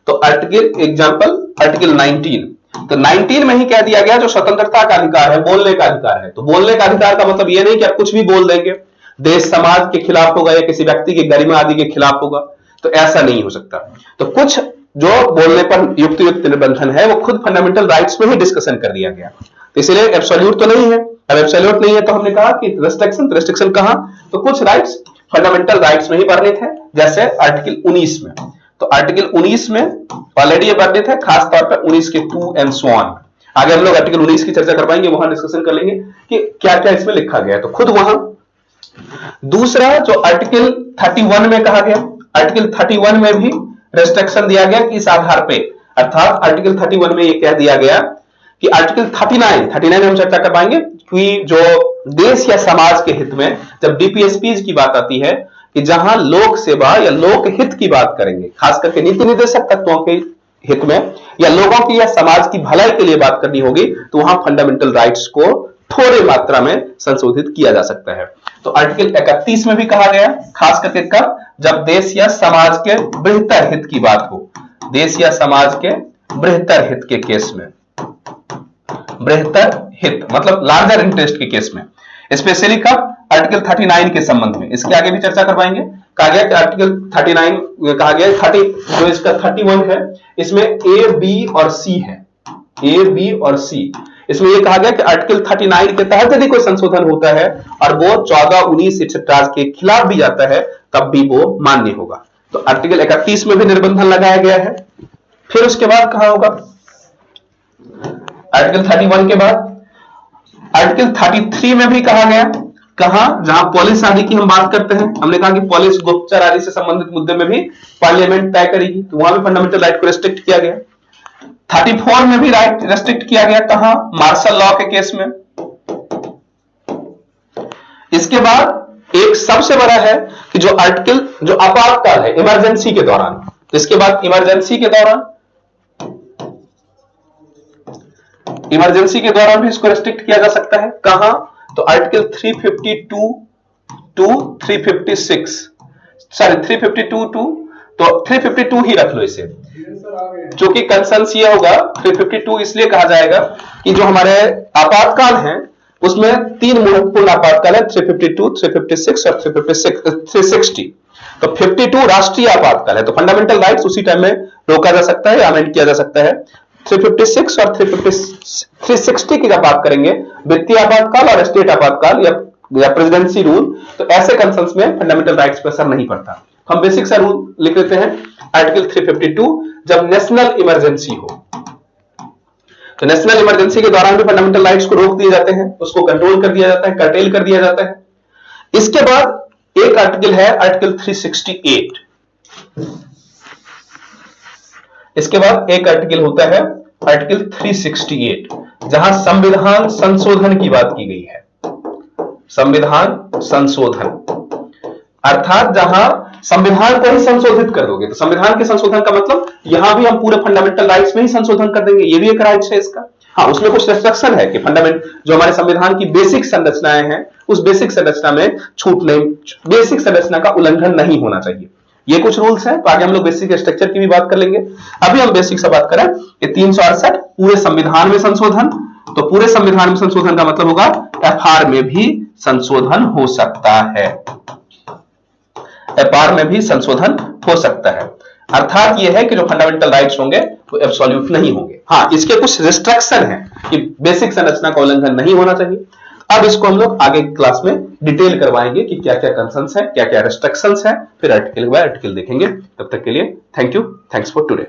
तो आर्टिकल एग्जांपल आर्टिकल 19, तो 19 में ही कह दिया गया जो स्वतंत्रता का अधिकार है, बोलने का अधिकार है। तो बोलने का अधिकार का मतलब यह नहीं कि आप कुछ भी बोल देंगे, देश समाज के खिलाफ होगा या किसी व्यक्ति की गरिमा आदि के खिलाफ होगा, तो ऐसा नहीं हो सकता। तो कुछ जो बोलने पर युक्तियुक्त निबंधन है वो खुद फंडामेंटल राइट्स में ही डिस्कशन कर दिया गया, तो इसलिए एब्सोल्यूट तो नहीं है। अब एब्सोल्यूट नहीं है तो हमने कहा कि रिस्ट्रिक्शन कहां, तो कुछ राइट्स फंडामेंटल राइट्स में ही वर्णित है, जैसे आर्टिकल 19 में। तो आर्टिकल 19 में ऑलरेडी ये वर्णित है, खास तौर पर 19 के 2 एंड सो ऑन। आगे हम लोग आर्टिकल 19 की चर्चा कर पाएंगे, वहां डिस्कशन कर लेंगे कि क्या क्या इसमें लिखा गया है, तो खुद वहां। दूसरा जो आर्टिकल 31 में कहा गया, आर्टिकल 31 में भी रेस्ट्रिक्शन दिया गया कि इस आधार पे, अर्थात आर्टिकल 31 में यह कह दिया गया कि आर्टिकल 39 हम चर्चा कर पाएंगे कि जो देश या समाज के हित में, जब डीपीएसपी की बात आती है कि जहां लोक सेवा या लोक हित की बात करेंगे, खास करके नीति निर्देशक तत्वों के हित में या लोगों की या समाज की भलाई के लिए बात करनी होगी, तो वहां फंडामेंटल राइट्स को थोड़ी मात्रा में संशोधित किया जा सकता है। तो आर्टिकल 31 में भी कहा गया, खास करके कब, जब देश या समाज के बेहतर हित की बात हो, देश या समाज के बेहतर हित के केस में, बेहतर हित मतलब लार्जर इंटरेस्ट के केस में, स्पेशली कब, आर्टिकल 39 के संबंध में। इसके आगे भी चर्चा कर पाएंगे। कहा गया कि आर्टिकल 39 कहा गया 30 जो इसका 31 है, इसमें ए बी और सी है, ए बी और सी। इसमें यह कहा गया कि आर्टिकल 39 के तहत यदि कोई संशोधन होता है और वो 14, 19 एक्सेट्रा के खिलाफ भी जाता है, तब भी वो मान्य होगा। तो आर्टिकल 31 में भी निर्बंधन लगाया गया है। फिर उसके बाद कहां होगा, आर्टिकल 31 के बाद आर्टिकल 33 में भी कहा गया कहां, जहां पुलिस आदि की हम बात करते हैं, हमने कहा कि पुलिस गुप्तचर आदि से संबंधित मुद्दे में भी पार्लियामेंट तय करेगी, तो वहां भी फंडामेंटल राइट को रेस्ट्रिक्ट किया गया। 34 में भी राइट रेस्ट्रिक्ट किया गया, कहां, मार्शल लॉ के केस में। इसके बाद एक सबसे बड़ा है कि जो आर्टिकल, जो आपातकाल है, इमरजेंसी के दौरान, तो इसके बाद इमरजेंसी के दौरान भी इसको रेस्ट्रिक्ट किया जा सकता है, कहां, तो आर्टिकल 352 टू 356, सॉरी 352 टू, तो 352 ही रख लो इसे, क्योंकि कंसेंस ये होगा 352 इसलिए कहा जाएगा कि जो हमारे आपातकाल हैं उसमें तीन महत्वपूर्ण आपातकाल है, 352, 356 और 360। तो 52 राष्ट्रीय आपातकाल है, तो फंडामेंटल राइट्स उसी टाइम में रोका जा सकता है या अमेंड किया जा सकता है। 356 और 360 की जब बात करेंगे, वित्तीय आपातकाल और स्टेट आपातकाल या प्रेसिडेंसी रूल, तो ऐसे कंसर्न्स में फंडामेंटल राइट्स पर असर नहीं पड़ता। हम बेसिक सा रूल लिख लेते हैं, आर्टिकल 352, जब नेशनल इमरजेंसी हो, तो नेशनल इमरजेंसी के दौरान भी फंडामेंटल राइट्स को रोक दिए जाते हैं, उसको कंट्रोल कर दिया जाता है, कर्टेल कर दिया जाता है। इसके बाद एक आर्टिकल है आर्टिकल 368, इसके बाद एक आर्टिकल होता है आर्टिकल 368, जहां संविधान संशोधन की बात की गई है। संविधान संशोधन अर्थात जहां संविधान को ही संशोधित कर दोगे, तो संविधान के संशोधन का मतलब यहां भी हम पूरे फंडामेंटल राइट्स में ही संशोधन कर देंगे, ये भी एक राइट्स है इसका। हाँ, उसमें कुछ रिस्ट्रिक्शन है कि फंडामेंट जो हमारे संविधान की बेसिक संरचनाएं हैं, उस बेसिक संरचना में छूट नहीं, बेसिक संरचना का उल्लंघन नहीं होना चाहिए, ये कुछ रूल्स हैं। तो आगे हम लोग बेसिक स्ट्रक्चर की भी बात कर लेंगे। अभी हम बेसिक से बात करें, ये 368 पूरे संविधान में संशोधन, तो पूरे संविधान में संशोधन का मतलब होगा एफआर में भी संशोधन हो सकता है, एफआर में भी संशोधन हो सकता है। अर्थात यह है कि जो फंडामेंटल राइट्स होंगे वो एब्सोल्यूट नहीं होंगे। हाँ, इसके कुछ रिस्ट्रिक्शन है कि बेसिक संरचना का उल्लंघन नहीं होना चाहिए। अब इसको हम लोग आगे क्लास में डिटेल करवाएंगे कि क्या क्या कंसर्न्स है, क्या क्या रिस्ट्रिक्शंस है, फिर आर्टिकल बाय आर्टिकल देखेंगे। तब तक के लिए thank you, thanks for today.